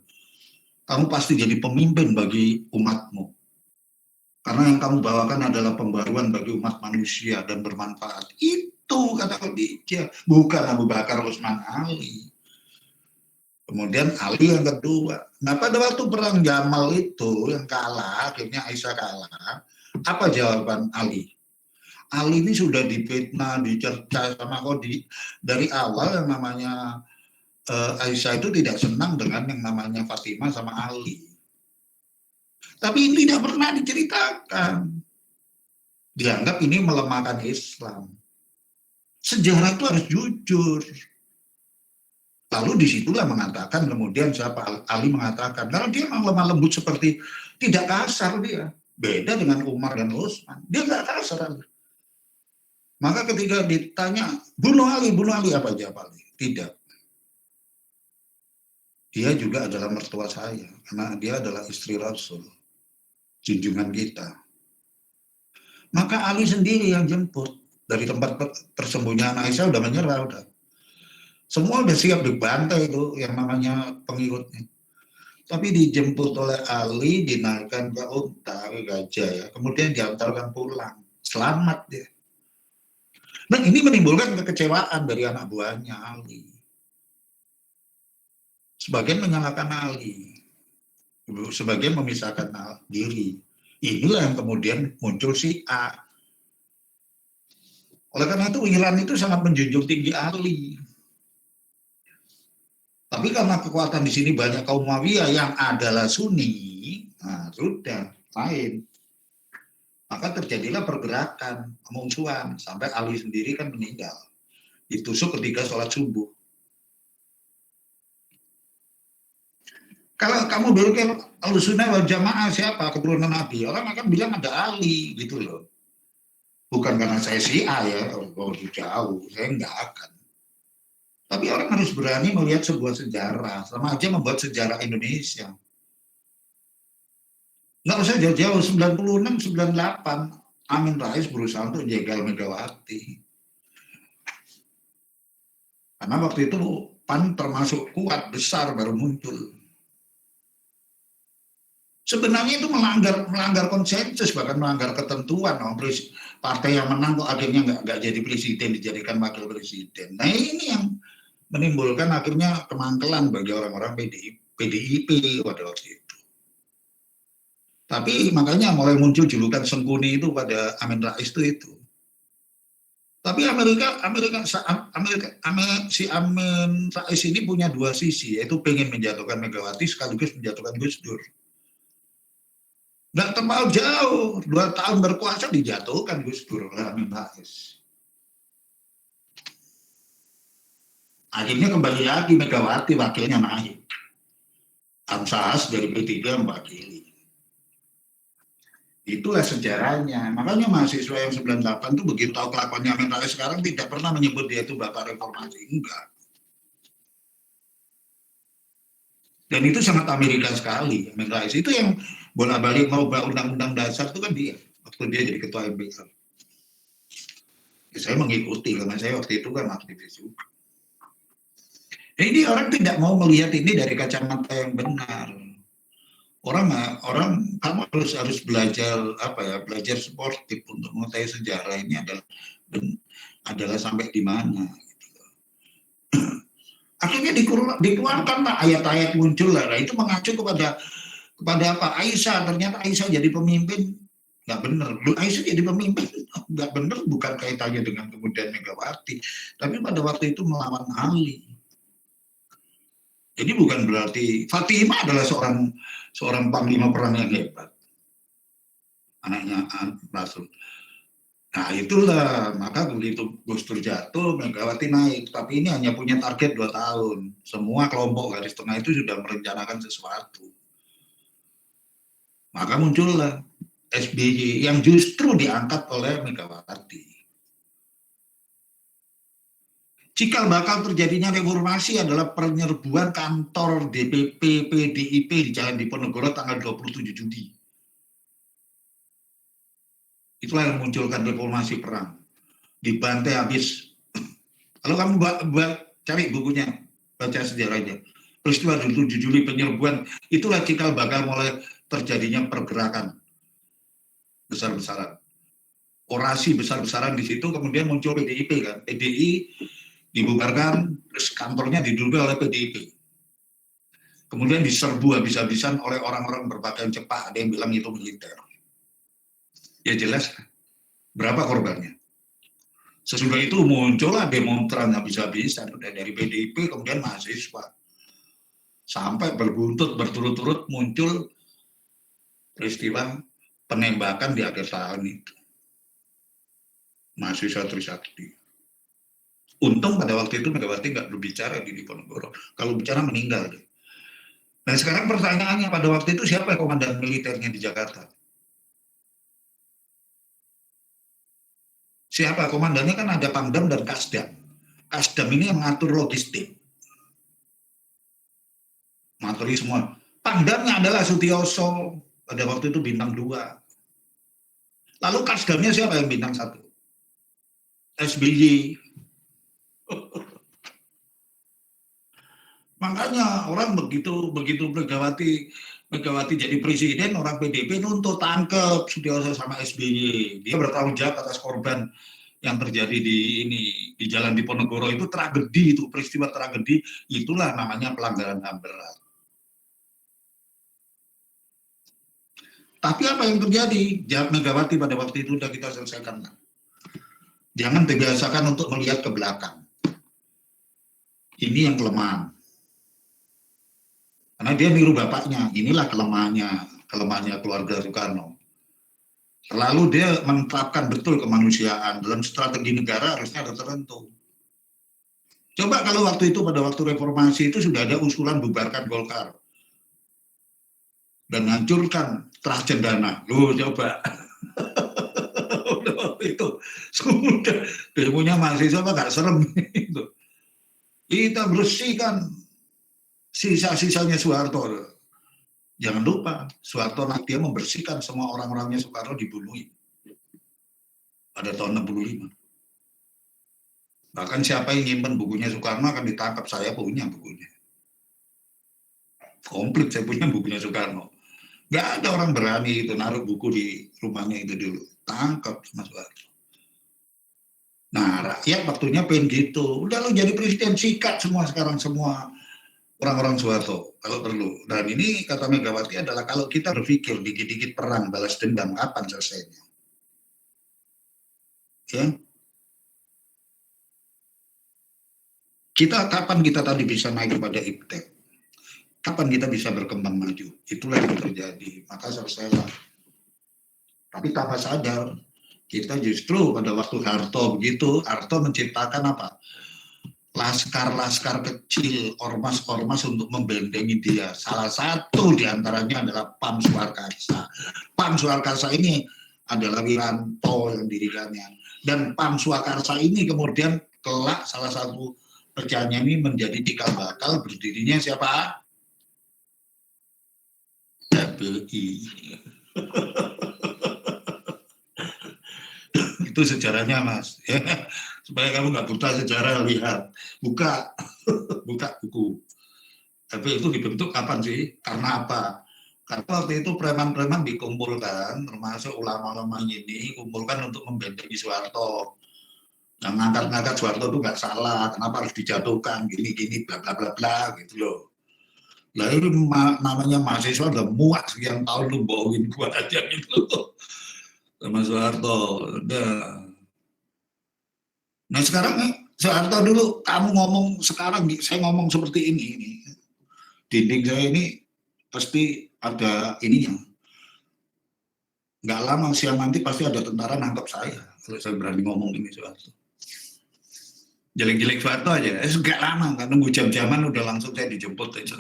Kamu pasti jadi pemimpin bagi umatmu. Karena yang kamu bawakan adalah pembaruan bagi umat manusia dan bermanfaat. Itu kata Khadijah, bukan Abu Bakar, Utsman, Ali. Kemudian Ali yang kedua. Nah pada waktu perang Jamal itu yang kalah, akhirnya Aisyah kalah. Apa jawaban Ali? Ali ini sudah difitnah, dicerca sama Khadijah. Dari awal yang namanya Aisyah itu tidak senang dengan yang namanya Fatimah sama Ali. Tapi ini tidak pernah diceritakan. Dianggap ini melemahkan Islam. Sejarah itu harus jujur. Lalu disitulah mengatakan, kemudian siapa Ali mengatakan, kalau dia memang lemah lembut seperti, tidak kasar dia. Beda dengan Umar dan Utsman, dia nggak kasar Ali. Maka ketika ditanya, bunuh Ali apa jawab Ali? Tidak. Dia juga adalah mertua saya, karena dia adalah istri Rasul, junjungan kita. Maka Ali sendiri yang jemput, dari tempat persembunyian Aisyah udah menyerah, udah. Semua udah siap dibantai itu yang namanya pengikutnya. Tapi dijemput oleh Ali, dinaikkan ke unta, ke gajah ya. Kemudian diantarkan pulang. Selamat dia. Nah ini menimbulkan kekecewaan dari anak buahnya Ali. Sebagian menyalahkan Ali. Sebagian memisahkan diri. Inilah yang kemudian muncul si A. Oleh karena itu Iran itu sangat menjunjung tinggi Ali. Tapi karena kekuatan di sini banyak kaum Muawiyah yang adalah Sunni, nah sudah lain. Maka terjadilah pergerakan, pemusuhan, sampai Ali sendiri kan meninggal. Ditusuk ketika sholat subuh. Kalau kamu dulu ke Ahlussunnah wal Jamaah siapa keturunan Nabi, orang akan bilang ada Ali gitu loh. Bukan karena saya Syiah ya, oh jauh, saya enggak akan. Tapi orang harus berani melihat sebuah sejarah, sama aja membuat sejarah Indonesia. Nggak usah jauh-jauh, 96, 98, Amin Rais berusaha untuk menjegal Megawati. Karena waktu itu PAN termasuk kuat, besar, baru muncul. Sebenarnya itu melanggar konsensus, bahkan melanggar ketentuan. Partai yang menang kok akhirnya nggak jadi presiden, dijadikan wakil presiden. Nah ini yang menimbulkan akhirnya kemangkelan bagi orang-orang PDIP pada waktu itu. Tapi makanya mulai muncul julukan Sengkuni itu pada Amin Rais itu. Tapi si Amin Rais ini punya dua sisi, yaitu pengen menjatuhkan Megawati sekaligus menjatuhkan Gus Dur. Nggak terlalu jauh, 2 tahun berkuasa dijatuhkan Gus Dur oleh Amin Rais. Akhirnya kembali lagi Megawati wakilnya naik. Amsahas dari P3 mewakili. Itulah sejarahnya. Makanya mahasiswa yang 98 itu begitu tahu kelakuannya Amin Rais sekarang tidak pernah menyebut dia itu Bapak Reformasi. Enggak. Dan itu sangat Amerika sekali. Amin Rais itu yang bolak-balik mau ubah undang-undang dasar itu kan dia. Waktu dia jadi ketua MPR. Ya, saya mengikuti karena saya waktu itu kan aktivis juga. Jadi orang tidak mau melihat ini dari kacamata yang benar. Orang kamu harus belajar belajar sportif untuk mengetahui sejarah ini adalah sampai di mana. Gitu. Akhirnya dikeluarkan Pak ayat-ayat muncul lah. Itu mengacu kepada apa? Aisyah. Ternyata Aisyah jadi pemimpin nggak benar. Aisyah jadi pemimpin nggak benar bukan kaitannya dengan kemudian Megawati, tapi pada waktu itu melawan Ali. Jadi bukan berarti Fatimah adalah seorang panglima perang yang hebat, anaknya Rasul. Nah itulah, maka begitu Gus Dur jatuh, Megawati naik. Tapi ini hanya punya target 2 tahun. Semua kelompok garis tengah itu sudah merencanakan sesuatu. Maka muncullah SBY yang justru diangkat oleh Megawati. Cikal bakal terjadinya reformasi adalah penyerbuan kantor DPP PDIP di Jalan Diponegoro tanggal 27 Juni. Itulah yang memunculkan reformasi perang. Dibantai habis. Kalau kamu cari bukunya, baca sejarahnya. Peristiwa 27 Juli penyerbuan, itulah cikal bakal mulai terjadinya pergerakan besar-besaran. Orasi besar-besaran di situ, kemudian muncul PDIP kan. PDI dibubarkan, terus kantornya diduduki oleh PDIP. Kemudian diserbu habis-habisan oleh orang-orang berpakaian cepat, ada yang bilang itu militer. Ya jelas, berapa korbannya? Sesudah itu muncullah demonstran habis-habisan, dari PDIP kemudian mahasiswa. Sampai berturut-turut muncul peristiwa penembakan di akhir tahun itu. Mahasiswa Trisakti. Untung pada waktu itu Megawati nggak berbicara di Diponegoro. Kalau bicara meninggal. Nah sekarang pertanyaannya pada waktu itu siapa komandan militernya di Jakarta? Siapa komandannya? Kan ada Pangdam dan Kasdam. Kasdam ini yang mengatur logistik. Mengatur semua. Pangdamnya adalah Sutioso. Pada waktu itu bintang 2. Lalu Kasdamnya siapa yang bintang 1? SBY. Makanya orang begitu Megawati jadi presiden, orang PDP nuntut tangkep Sutioso sama SBY. Dia bertanggung jawab atas korban yang terjadi di Jalan Diponegoro. Itu tragedi, itu peristiwa tragedi, itulah namanya pelanggaran HAM berat. Tapi apa yang terjadi? Jawab Megawati pada waktu itu sudah kita selesaikan. Jangan dibiasakan untuk melihat ke belakang. Ini yang kelemahan. Karena dia niru bapaknya, inilah kelemahannya keluarga Soekarno. Lalu dia menerapkan betul kemanusiaan, dalam strategi negara harusnya ada tertentu. Coba kalau waktu itu, pada waktu reformasi itu sudah ada usulan bubarkan Golkar. Dan hancurkan terah cendana. Loh coba. Itu sudah demonya mahasiswa nggak serem itu. Kita bersihkan sisa-sisanya Soeharto. Jangan lupa, Soeharto dia membersihkan semua orang-orangnya Soekarno dibunuhin pada tahun 65. Bahkan siapa yang nyimpen bukunya Soekarno akan ditangkap. Saya punya bukunya. Komplit saya punya bukunya Soekarno. Nggak ada orang berani itu naruh buku di rumahnya itu dulu. Tangkap sama Soeharto. Nah, rakyat waktunya pengen gitu. Udah lo jadi presiden, sikat semua sekarang semua orang-orang Soeharto kalau perlu. Dan ini kata Megawati adalah kalau kita berpikir dikit-dikit perang balas dendam, kapan selesainya? Ya. Kapan kita tadi bisa naik kepada iptek? Kapan kita bisa berkembang maju? Itulah yang terjadi. Maka selesailah. Tapi tanpa sadar, kita justru pada waktu Harto begitu, Harto menciptakan apa? Laskar-laskar kecil, ormas-ormas untuk membendengi dia. Salah satu diantaranya adalah PAM Swakarsa. PAM Swakarsa ini adalah Wiranto yang dirikannya. Dan PAM Swakarsa ini kemudian kelak salah satu kerjanya ini menjadi cikal bakal berdirinya siapa? KPI. Itu sejarahnya, Mas. Ya. Supaya kamu nggak buta sejarah, lihat. Buka buku. Tapi itu dibentuk kapan sih? Karena apa? Karena waktu itu preman-preman dikumpulkan, termasuk ulama-ulama ini, kumpulkan untuk membentengi Soeharto. Yang ngangkat-ngangkat Soeharto itu nggak salah, kenapa harus dijatuhkan, gini-gini, bla bla bla bla, gitu loh. Lalu namanya mahasiswa udah muak sekian tahun lu bohongin gua aja gitu sama Soeharto. Udah. Nah sekarang Soeharto dulu kamu ngomong, sekarang saya ngomong seperti ini. Dinding saya ini pasti ada ininya. Nggak lama siang nanti pasti ada tentara nangkap saya kalau saya berani ngomong ini Soeharto. Jelek-jelek Soeharto aja, nggak lama, nggak nunggu jam-jaman udah langsung saya dijemput aja.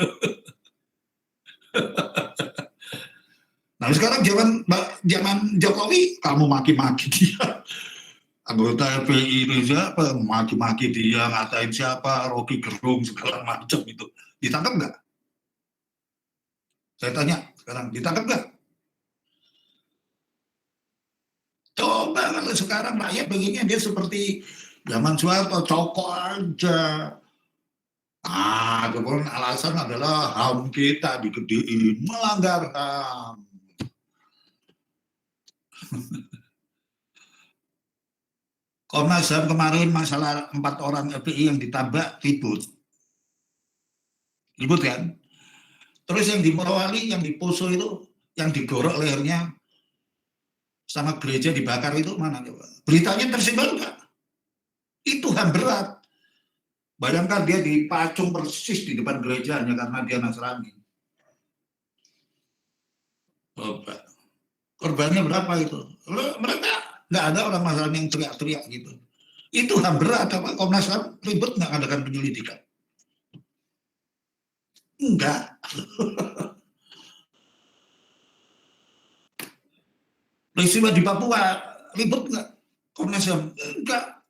Nah sekarang zaman Jokowi kamu maki-maki dia, anggota FPI ini siapa, maki-maki dia, ngatain siapa, Rocky Gerung segala macam itu, ditangkap nggak? Saya tanya sekarang, ditangkap nggak? Coba kalau sekarang rakyat begini dia seperti zaman Soeharto, cokok aja. Kemudian alasan adalah HAM kita digedein, melanggar HAM. Komnas HAM kemarin masalah 4 orang FPI yang ditabrak ribut kan? Terus yang di Morowali, yang di Poso itu, yang digorok lehernya sama gereja dibakar itu mana coba? Beritanya tersebar enggak? Itu HAM berat. Bayangkan dia dipacung persis di depan gereja hanya karena dia Nasrani. Korbannya berapa itu? Mereka nggak ada orang Nasrani yang teriak-teriak gitu. Itu HAM berat, apa Komnas HAM ribet nggak adakan penyelidikan? Enggak. Peristiwa di Papua ribet nggak Komnas HAM? Enggak.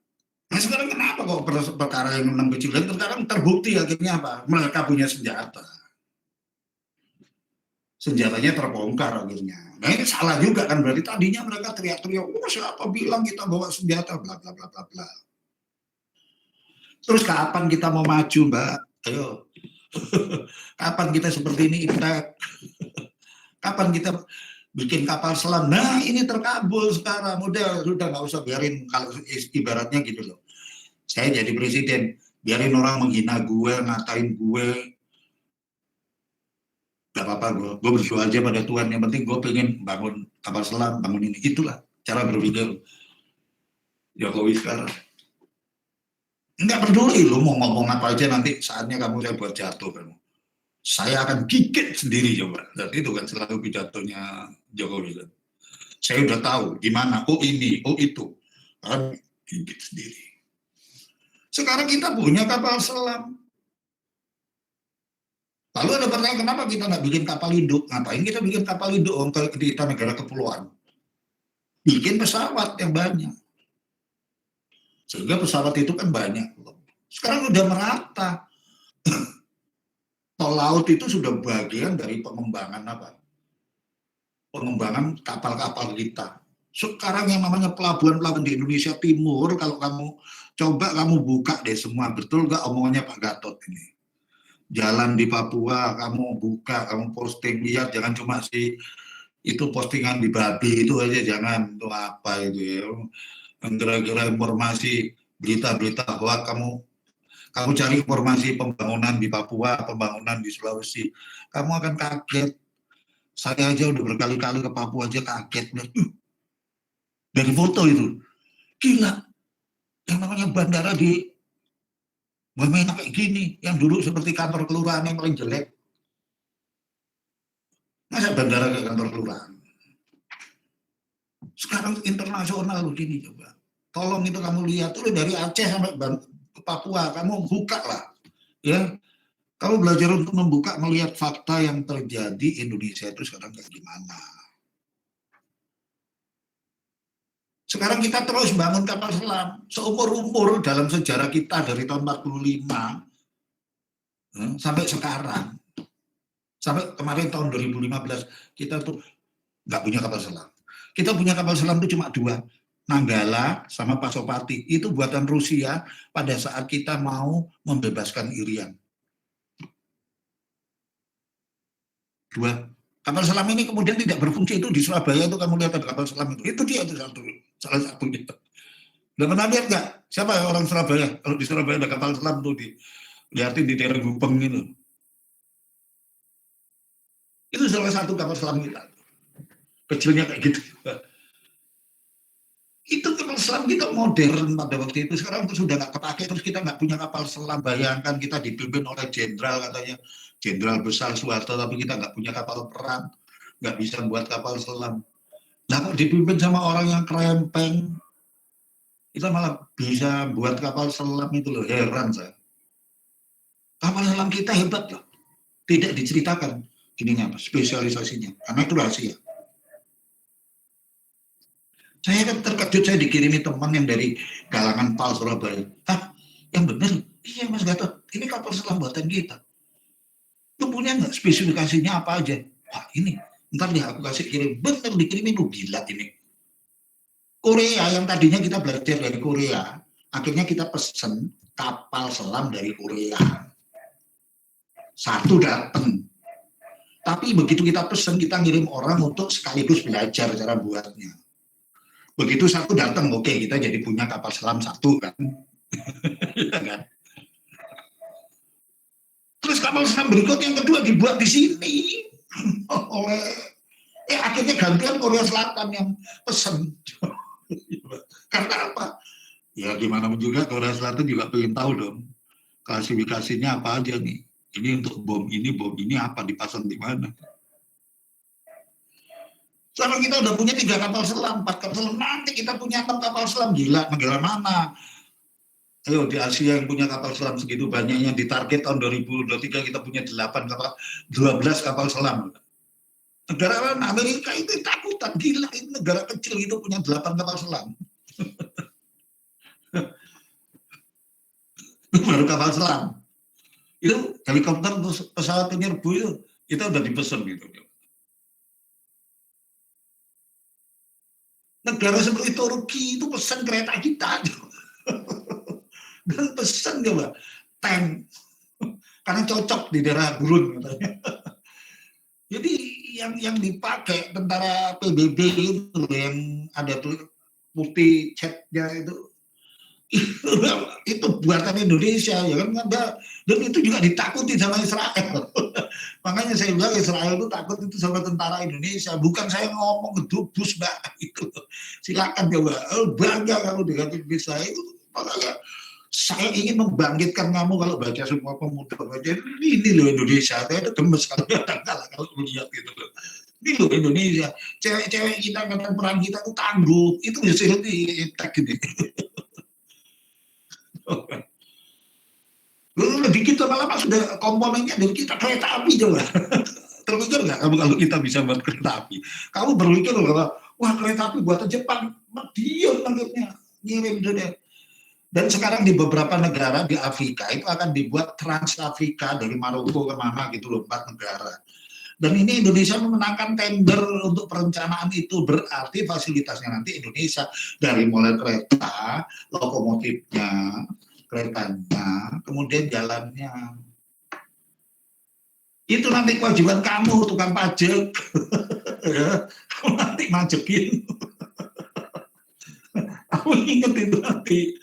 Nah sekarang kenapa kok perkara yang 6 kecil sekarang terbukti akhirnya apa? Mereka punya senjata. Senjatanya terbongkar akhirnya. Nah ini salah juga kan, berarti tadinya mereka teriak-teriak, oh siapa bilang kita bawa senjata, bla bla bla bla bla. Terus kapan kita mau maju, Mbak? Ayo. Kapan kita seperti ini, kapan kita bikin kapal selam? Nah ini terkabul sekarang, udah nggak usah biarin, kalau ibaratnya gitu loh. Saya jadi presiden, biarin orang menghina gue, ngatain gue, gak apa-apa, gue berdoa aja pada Tuhan, yang penting gue pengen bangun kapal selam, bangun ini. Itulah cara berpikir Jokowi sekarang. Enggak peduli lu mau ngomong apa aja, nanti saatnya kamu saya buat jatuh kamu. Saya akan gigit sendiri coba. Dan itu kan selalu pidatonya Jokowi kan. Saya udah tahu gimana, oh ini, oh itu. Kan gigit sendiri. Sekarang kita punya kapal selam. Lalu ada pertanyaan, kenapa kita nggak bikin kapal induk? Ngapain kita bikin kapal induk? Kita negara kepulauan. Bikin pesawat yang banyak. Sehingga pesawat itu kan banyak. Sekarang udah merata. Tol laut itu sudah bagian dari pengembangan apa? Pengembangan kapal-kapal kita. Sekarang yang namanya pelabuhan-pelabuhan di Indonesia Timur, kalau kamu buka deh semua, betul nggak omongannya Pak Gatot ini? Jalan di Papua, kamu buka, kamu posting, lihat, jangan cuma itu postingan di Babi itu aja, jangan, itu apa itu ya, kira-kira informasi, berita-berita bahwa kamu cari informasi pembangunan di Papua, pembangunan di Sulawesi, kamu akan kaget. Saya aja udah berkali-kali ke Papua aja kaget, dari foto itu, gila, yang namanya bandara di Wamena kayak gini, yang dulu seperti kantor kelurahan yang paling jelek. Masa bandara ke kantor kelurahan? Sekarang internasional begini coba. Tolong itu kamu lihat, tuh dari Aceh sampai ke Papua, kamu buka lah. Ya, kamu belajar untuk membuka, melihat fakta yang terjadi Indonesia itu sekarang kayak gimana. Sekarang kita terus bangun kapal selam. Seumur-umur dalam sejarah kita dari tahun 45 sampai sekarang. Sampai kemarin tahun 2015 kita tuh nggak punya kapal selam. Kita punya kapal selam itu cuma 2. Nanggala sama Pasopati. Itu buatan Rusia pada saat kita mau membebaskan Irian. 2. Kapal selam ini kemudian tidak berfungsi, itu di Surabaya itu kamu lihat ada kapal selam itu. Itu dia itu salah satunya. Udah pernah lihat nggak? Siapa orang Surabaya? Kalau di Surabaya ada kapal selam tuh lihatin di daerah Gupeng itu. Itu salah satu kapal selam kita. Kecilnya kayak gitu. Itu kapal selam kita modern pada waktu itu. Sekarang itu sudah nggak kepake, terus kita nggak punya kapal selam. Bayangkan kita dipimpin oleh jenderal, katanya jenderal besar Soeharto, tapi kita nggak punya kapal perang, nggak bisa buat kapal selam. Nah kok dipimpin sama orang yang kerempeng, kita malah bisa buat kapal selam itu loh, heran saya. Kapal selam kita hebat loh, tidak diceritakan ininya apa, spesialisasinya, karena itu rahasia. Saya kan terkejut, saya dikirimi teman yang dari kalangan PAL Surabaya. Hah, yang benar? Iya Mas Gatot, ini kapal selam buatan kita. Lu punya nggak spesifikasinya apa aja? Wah ini, ntar deh aku kasih kirim. Bener dikirimin, lu gila ini. Korea yang tadinya kita belajar dari Korea, akhirnya kita pesen kapal selam dari Korea. 1 datang. Tapi begitu kita pesen, kita ngirim orang untuk sekaligus belajar cara buatnya. Begitu 1 datang, oke, kita jadi punya kapal selam 1 kan. kan? Terus kapal selam berikut yang kedua dibuat di sini oleh akhirnya gantian Korea Selatan yang pesen. Karena apa? Ya gimana juga Korea Selatan juga pengen tahu dong klasifikasinya apa aja nih. Ini untuk bom ini apa, dipasang di mana. Sekarang kita udah punya 3 kapal selam, 4 kapal selam, nanti kita punya 6 kapal selam, gila, negara mana? Ayo di Asia yang punya kapal selam segitu banyaknya, di target tahun 2023 kita punya 12 kapal selam. Negara lain Amerika itu takutan, gila, ini negara kecil itu punya 8 kapal selam. Baru kapal selam. Itu helikopter pesawat penyerbu itu kita udah dipesan gitu. Negara seperti Turki itu pesan kereta kita. Dan pesan coba tank karena cocok di daerah gurun katanya. Jadi yang dipakai tentara PBB itu yang ada tuh putih catnya itu buatan Indonesia ya kan, dan itu juga ditakuti sama Israel. Makanya saya bilang Israel itu takut itu sama tentara Indonesia, bukan saya ngomong gedubus mbak itu. Silakan coba, bangga kamu dengan Indonesia itu. Makanya saya ingin membangkitkan kamu kalau baca semua pemuda baca ini loh Indonesia, saya itu gemes kalau lihat gitu loh. Ini loh Indonesia, cewek-cewek kita kata perang kita itu tangguh, itu hasil di tag ini. Di kita malah sudah komponennya dari kita kereta api coba. Terpikir nggak kamu kalau kita bisa buat kereta api? Kamu berpikir bahwa wah kereta api buatan Jepang, diam akhirnya ngirim sudah. Dan sekarang di beberapa negara di Afrika itu akan dibuat Trans Afrika dari Maroko ke mana gitu loh, 4 negara. Dan ini Indonesia memenangkan tender untuk perencanaan itu, berarti fasilitasnya nanti Indonesia dari mulai kereta, lokomotifnya, keretanya, kemudian jalannya. Itu nanti kewajiban kamu, tukang pajak. Kamu nanti majekin. Aku ingat itu nanti.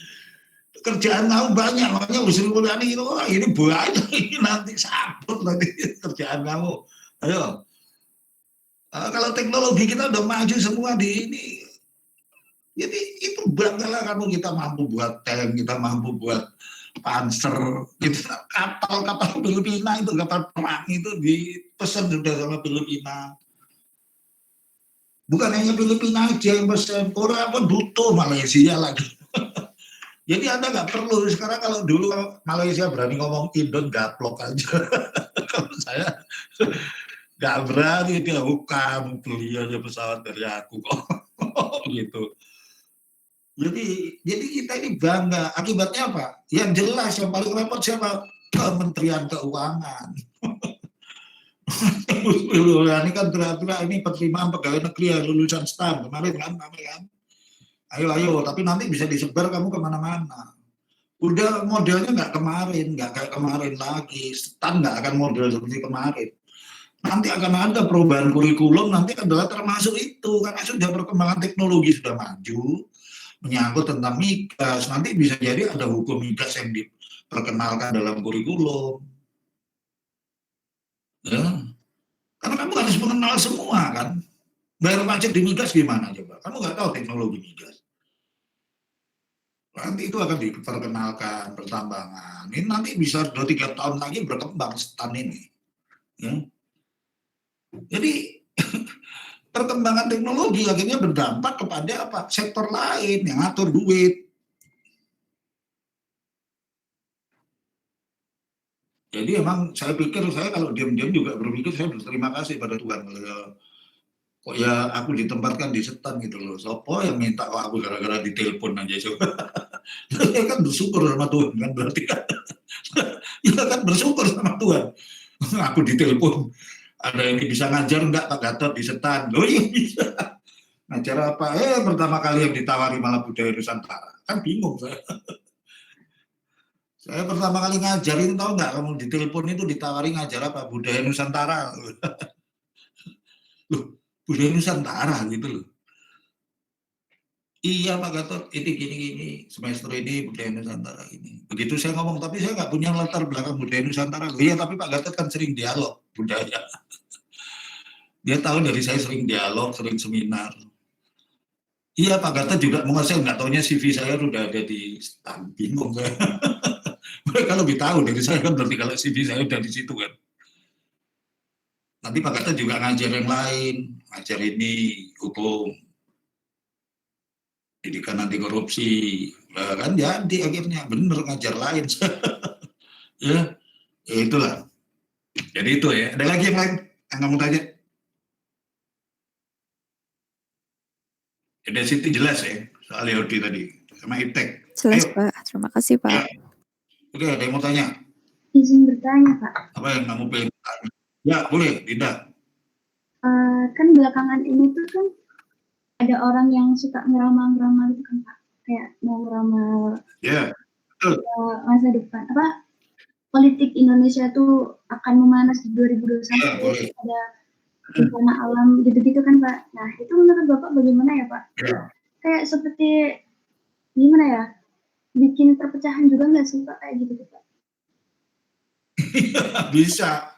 Kerjaan kamu banyak, makanya Sri Mulyani itu, ini banyak, ini nanti sabut nanti kerjaan kamu. Ayo. Kalau teknologi kita udah maju semua di ini. Jadi itu banggalah kamu, kita mampu buat tank, kita mampu buat panser, gitu. Kapal-kapal Filipina itu, kapal perang itu dipesan sudah sama Filipina. Bukan hanya Filipina aja yang pesan, Korea pun butuh, Malaysia lagi. Jadi Anda nggak perlu, sekarang kalau dulu Malaysia berani ngomong Indon gaplok aja. Kalau saya nggak berani, dia bukan beli aja pesawat dari aku kok. Gitu. Jadi kita ini bangga. Akibatnya apa? Yang jelas yang paling repot siapa? Kementerian Keuangan. Ini kan teriak-teriak ini penerimaan pegawai negeri yang lulusan STAN kemarin kan. Ayo, tapi nanti bisa disebar kamu kemana-mana. Udah modelnya nggak kayak kemarin lagi. STAN nggak akan model seperti kemarin. Nanti akan ada perubahan kurikulum, nanti adalah termasuk itu. Karena sudah perkembangan teknologi sudah maju, menyangkut tentang migas. Nanti bisa jadi ada hukum migas yang diperkenalkan dalam kurikulum. Ya. Karena kamu harus mengenal semua kan. Bayar pajak di migas gimana coba? Kamu nggak tahu teknologi migas. Nanti itu akan diperkenalkan pertambangan. Ini nanti bisa 2-3 tahun lagi berkembang STAN ini. Ya. Jadi perkembangan teknologi akhirnya berdampak kepada apa? Sektor lain yang ngatur duit. Jadi emang saya pikir, saya kalau diam-diam juga berpikir saya berterima kasih pada Tuhan. Kok ya aku ditempatkan di STAN gitu loh. Sopo yang minta kok aku gara-gara ditelepon aja coba. Ya kan bersyukur sama Tuhan kan berarti kan. Ya kan bersyukur sama Tuhan. Aku ditelepon. Ada yang bisa ngajar enggak Pak Gatot di STAN? Oh iya bisa. Ngajar apa? Pertama kali yang ditawari malah budaya Nusantara. Kan bingung saya. Saya pertama kali ngajarin, tahu nggak kamu di telepon itu ditawari ngajar apa? Budaya Nusantara. Loh, budaya Nusantara gitu loh. Iya Pak Gatot, ini gini-gini, semester ini budaya Nusantara ini. Begitu saya ngomong, tapi saya nggak punya latar belakang budaya Nusantara. Iya, tapi Pak Gatot kan sering dialog budaya. Dia tahu dari saya sering dialog, sering seminar. Iya Pak Gatot juga menguasai, nggak taunya CV saya sudah ada di STAN, bingung saya. Mereka lebih tahu dari saya kan, berarti kalau CV saya udah di situ kan. Nanti Pak Gatot juga ngajar yang lain, ngajar ini hukum. pendidikan anti korupsi, kan jadi akhirnya bener ngajar lain. Ya, itulah. Jadi itu ya. Ada lagi yang lain yang kamu tanya? Ada situ jelas ya soal Yahudi tadi sama Iptek. Jelas Ayo. Pak, terima kasih Pak. Ya. Oke, ada yang mau tanya? Izin bertanya Pak. Apa yang kamu pengen tanya? Ya, boleh, Dinda. Kan belakangan ini tuh kan ada orang yang suka ngeramal-ngeramal gitu kan Pak. Kayak mau ngeramal Ya, betul. masa depan. Apa politik Indonesia tuh akan memanas di 2021. Ya, boleh. Ada bencana alam gitu-gitu kan Pak. Nah itu menurut Bapak bagaimana ya Pak? Ya. Kayak seperti gimana ya? Bikin perpecahan juga nggak sih Pak kayak gitu Pak? Bisa.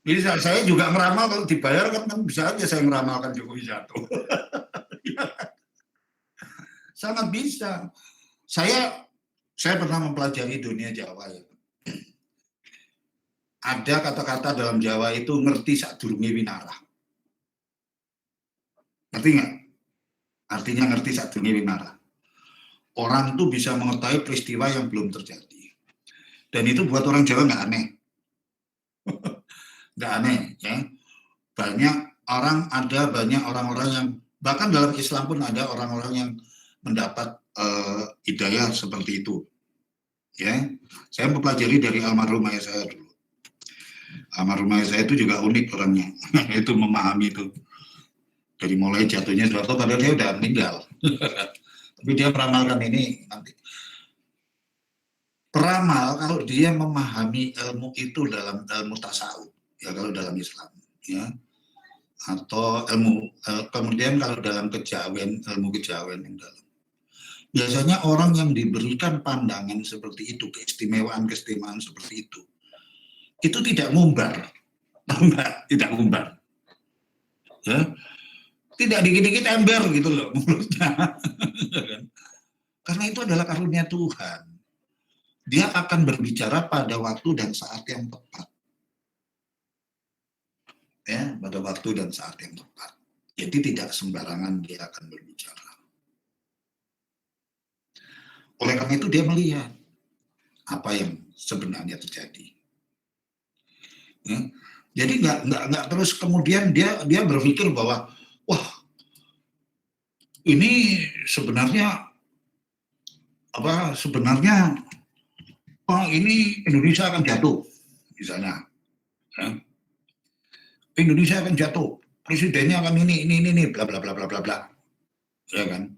Bisa, saya juga ngeramal kalau dibayar kan bisa aja saya ngeramalkan Jokowi jatuh. Sangat bisa. Saya pernah mempelajari dunia Jawa ya. Ada kata-kata dalam Jawa itu ngerti sadurunge winara. Ngerti nggak? Artinya ngerti sadurunge winara. Orang tuh bisa mengetahui peristiwa yang belum terjadi. Dan itu buat orang Jawa nggak aneh. Nggak aneh ya. Banyak orang-orang yang bahkan dalam Islam pun ada orang-orang yang mendapat hidayah seperti itu. Ya, saya mempelajari dari almarhum ayah saya dulu. Almarhum ayah saya itu juga unik orangnya, itu memahami itu. Dari mulai jatuhnya Soeharto padahal dia udah meninggal. Tapi dia meramalkan ini nanti. Peramal kalau dia memahami ilmu itu dalam ilmu tasawuf, ya kalau dalam Islam, ya. Atau kemudian kalau dalam kejawen, ilmu kejawen yang dalam. Biasanya orang yang diberikan pandangan seperti itu, keistimewaan seperti itu tidak ngumbar, tidak ngumbar, ya, tidak dikit-dikit ember gitu loh mulutnya, karena itu adalah karunia Tuhan. Dia akan berbicara pada waktu dan saat yang tepat, ya, pada waktu dan saat yang tepat. Jadi tidak sembarangan dia akan berbicara. Oleh karena itu dia melihat apa yang sebenarnya terjadi. Ya. Jadi nggak terus kemudian dia berpikir bahwa wah ini sebenarnya ini Indonesia akan jatuh misalnya, ya. Indonesia akan jatuh, presidennya akan ini bla bla bla bla bla bla, ya kan?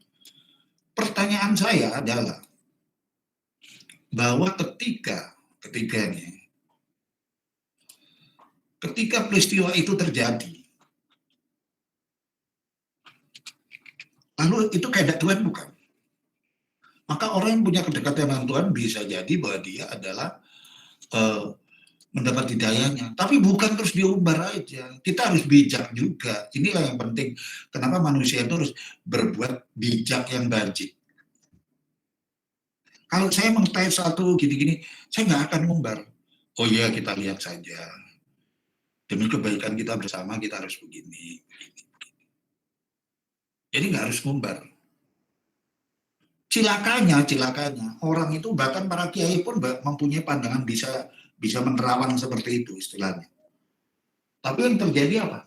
Pertanyaan saya adalah bahwa ketika peristiwa itu terjadi, lalu itu kehendak Tuhan bukan? Maka orang yang punya kedekatan dengan Tuhan bisa jadi bahwa dia adalah mendapat hidayahnya. Tapi bukan terus diumbar aja. Kita harus bijak juga. Inilah yang penting. Kenapa manusia itu harus berbuat bijak yang bajik. Kalau saya mengetahui satu gini-gini, saya nggak akan ngumbar. Oh iya, kita lihat saja. Demi kebaikan kita bersama, kita harus begini. Jadi nggak harus ngumbar. Cilakanya, orang itu bahkan para kiai pun mempunyai pandangan bisa menerawang seperti itu istilahnya. Tapi yang terjadi apa?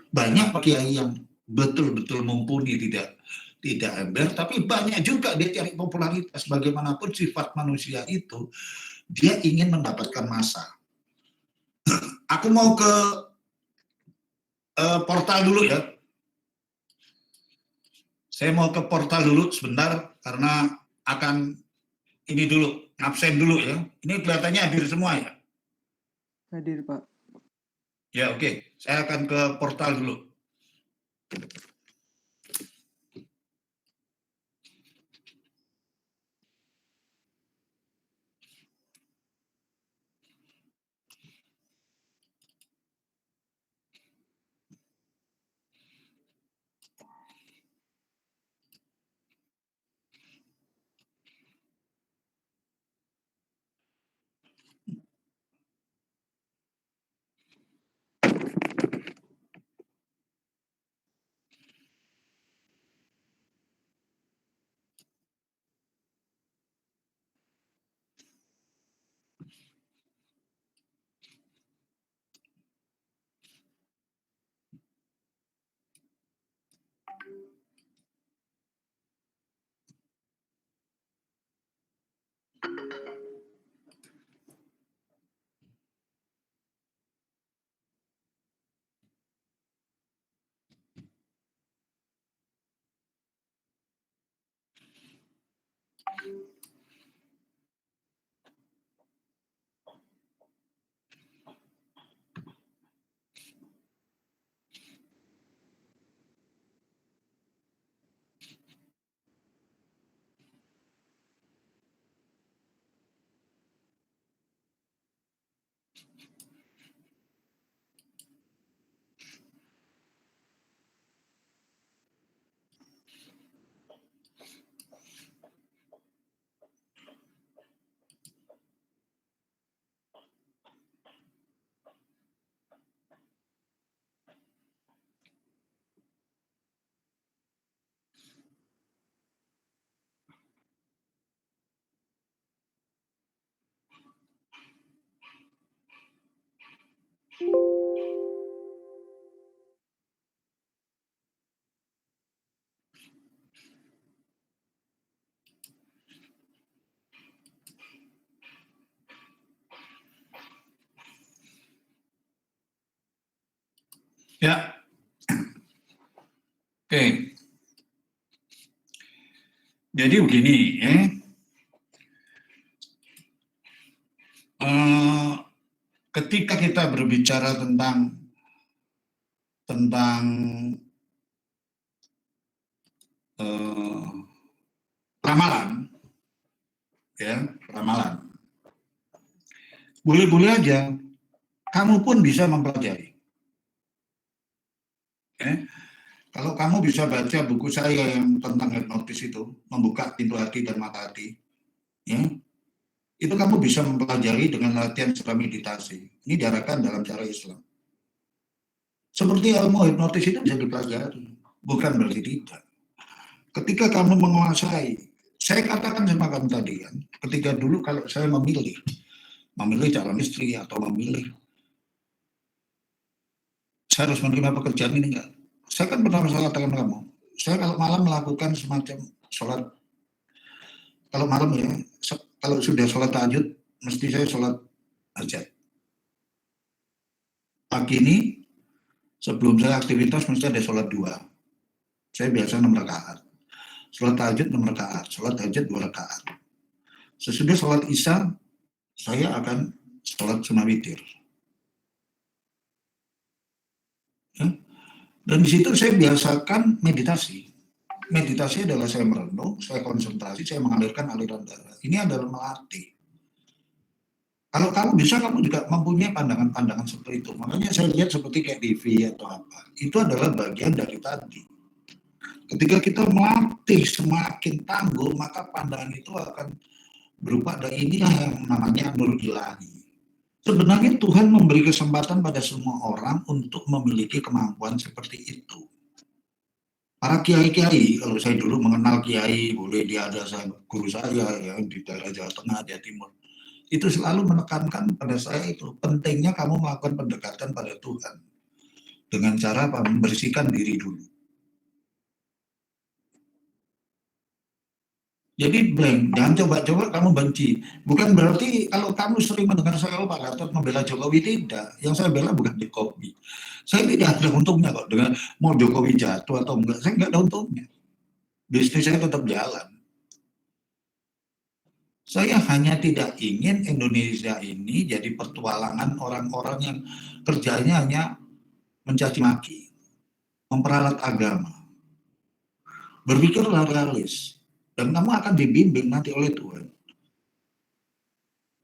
Banyak kiai yang betul-betul mumpuni, tidak ember, tapi banyak juga dia cari popularitas. Bagaimanapun sifat manusia itu, dia ingin mendapatkan massa. Aku mau ke portal dulu ya. Saya mau ke portal dulu sebentar karena akan ini dulu, absen dulu ya. Ini kelihatannya hadir semua ya. Hadir, Pak. Ya oke, saya akan ke portal dulu. Ya. Oke. Jadi begini ya. Ketika kita berbicara tentang ramalan, ya ramalan, boleh-boleh aja, kamu pun bisa mempelajari. Ya. Kalau kamu bisa baca buku saya yang tentang hipnotis itu, membuka pintu hati dan mata hati, ya, itu kamu bisa mempelajari dengan latihan secara meditasi. Ini diarahkan dalam cara Islam. Seperti ilmu hipnotis itu bisa dipelajari, bukan berarti tidak. Ketika kamu menguasai, saya katakan sama kamu tadi kan, ketika dulu kalau saya memilih calon istri atau memilih, saya harus menerima pekerjaan ini enggak. Saya kan pernah katakan kamu, saya kalau malam melakukan semacam sholat, kalau malam ya, kalau sudah sholat tahajud, mesti saya sholat hajat. Pagi ini, sebelum saya aktivitas, mesti ada sholat 2. Saya biasa 6 rakaat. Sholat tahajud 6 rakaat, sholat hajat 2 rakaat. Sesudah sholat isya, saya akan sholat sunnah witir. Ya. Dan di situ saya biasakan meditasi. Meditasi adalah saya merenung, saya konsentrasi, saya mengalirkan aliran darah. Ini adalah melatih. Kalau kamu bisa, kamu juga mempunyai pandangan-pandangan seperti itu. Makanya saya lihat seperti kayak TV atau apa. Itu adalah bagian dari tadi. Ketika kita melatih semakin tangguh, maka pandangan itu akan berupa dari inilah yang namanya nur ilahi. Sebenarnya Tuhan memberi kesempatan pada semua orang untuk memiliki kemampuan seperti itu. Para kiai-kiai, kalau saya dulu mengenal kiai, boleh dia ada guru saya yang di daerah Jawa Tengah, Jawa Timur, itu selalu menekankan pada saya itu, pentingnya kamu melakukan pendekatan pada Tuhan dengan cara membersihkan diri dulu. Jadi blank, jangan coba-coba kamu benci. Bukan berarti kalau kamu sering mendengar saya Pak Gatot membela Jokowi, tidak. Yang saya bela bukan Jokowi. Saya tidak ada untungnya kok dengan mau Jokowi jatuh atau enggak. Saya enggak ada untungnya. Bisnis saya tetap jalan. Saya hanya tidak ingin Indonesia ini jadi petualangan orang-orang yang kerjanya hanya mencaci maki, memperalat agama. Berpikirlah realis. Dan kamu akan dibimbing nanti oleh Tuhan.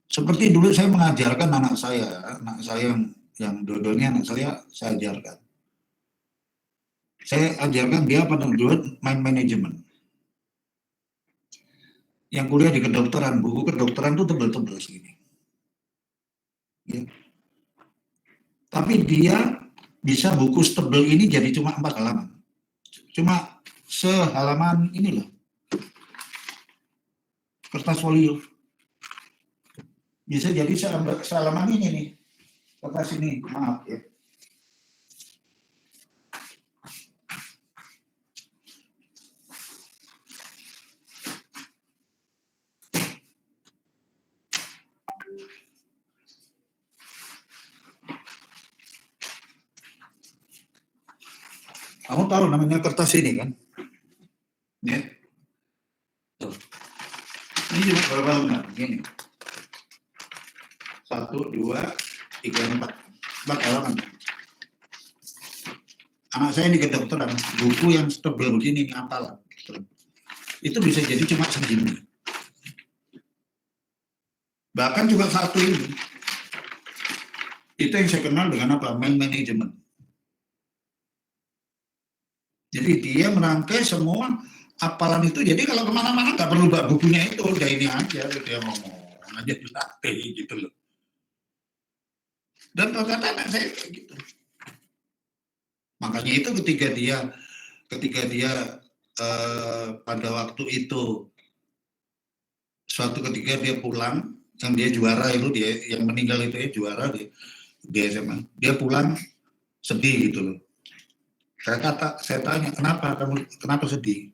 Seperti dulu saya mengajarkan anak saya yang dua-duanya anak saya ajarkan. Saya ajarkan dia pada dulu mind management. Yang kuliah di kedokteran, buku kedokteran itu tebel-tebel segini. Ya. Tapi dia bisa buku tebel ini jadi cuma 4 halaman. Cuma sehalaman ini loh. Kertas folio. Bisa jadi sehalaman ini nih. Kertas ini, maaf ya. Kamu tahu namanya kertas ini kan? Ya. Tuh. cuma berapa lembar? Ini. 1, 2, 3, 4. 4 halaman. Anak saya di kedokteran, buku yang tebal begini, hafal. Itu bisa jadi cuma segini. Bahkan juga satu ini. Itu yang saya kenal dengan apa? Mind management. Jadi dia merangkai semua hafalan itu. Jadi kalau kemana-mana nggak perlu bawa bukunya itu, udah ini aja. Dia ngomong aja dilatih gitu loh. Dan ternyata anak saya kayak gitu. Makanya itu ketika dia pada waktu itu suatu ketika dia pulang, yang dia juara itu, dia yang meninggal itu ya juara dia SMA, dia pulang sedih gitu loh. Saya tanya, kenapa sedih?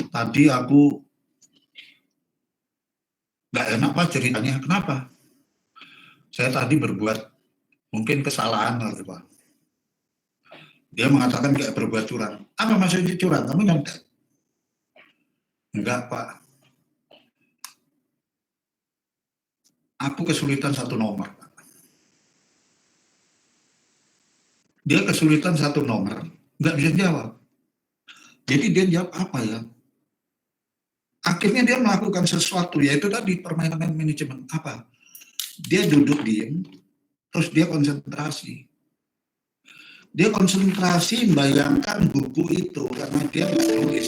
Tadi aku nggak enak Pak ceritanya, kenapa? Saya tadi berbuat mungkin kesalahan gitu Pak. Dia mengatakan kayak berbuat curang. Apa maksudnya curang? Kamu nyontek? Enggak Pak. Aku kesulitan satu nomor. Dia kesulitan satu nomor, nggak bisa jawab. Jadi dia jawab apa ya? Akhirnya dia melakukan sesuatu, yaitu tadi permainan manajemen. Apa? Dia duduk diam, terus dia konsentrasi. Dia konsentrasi membayangkan buku itu, karena dia nggak nulis.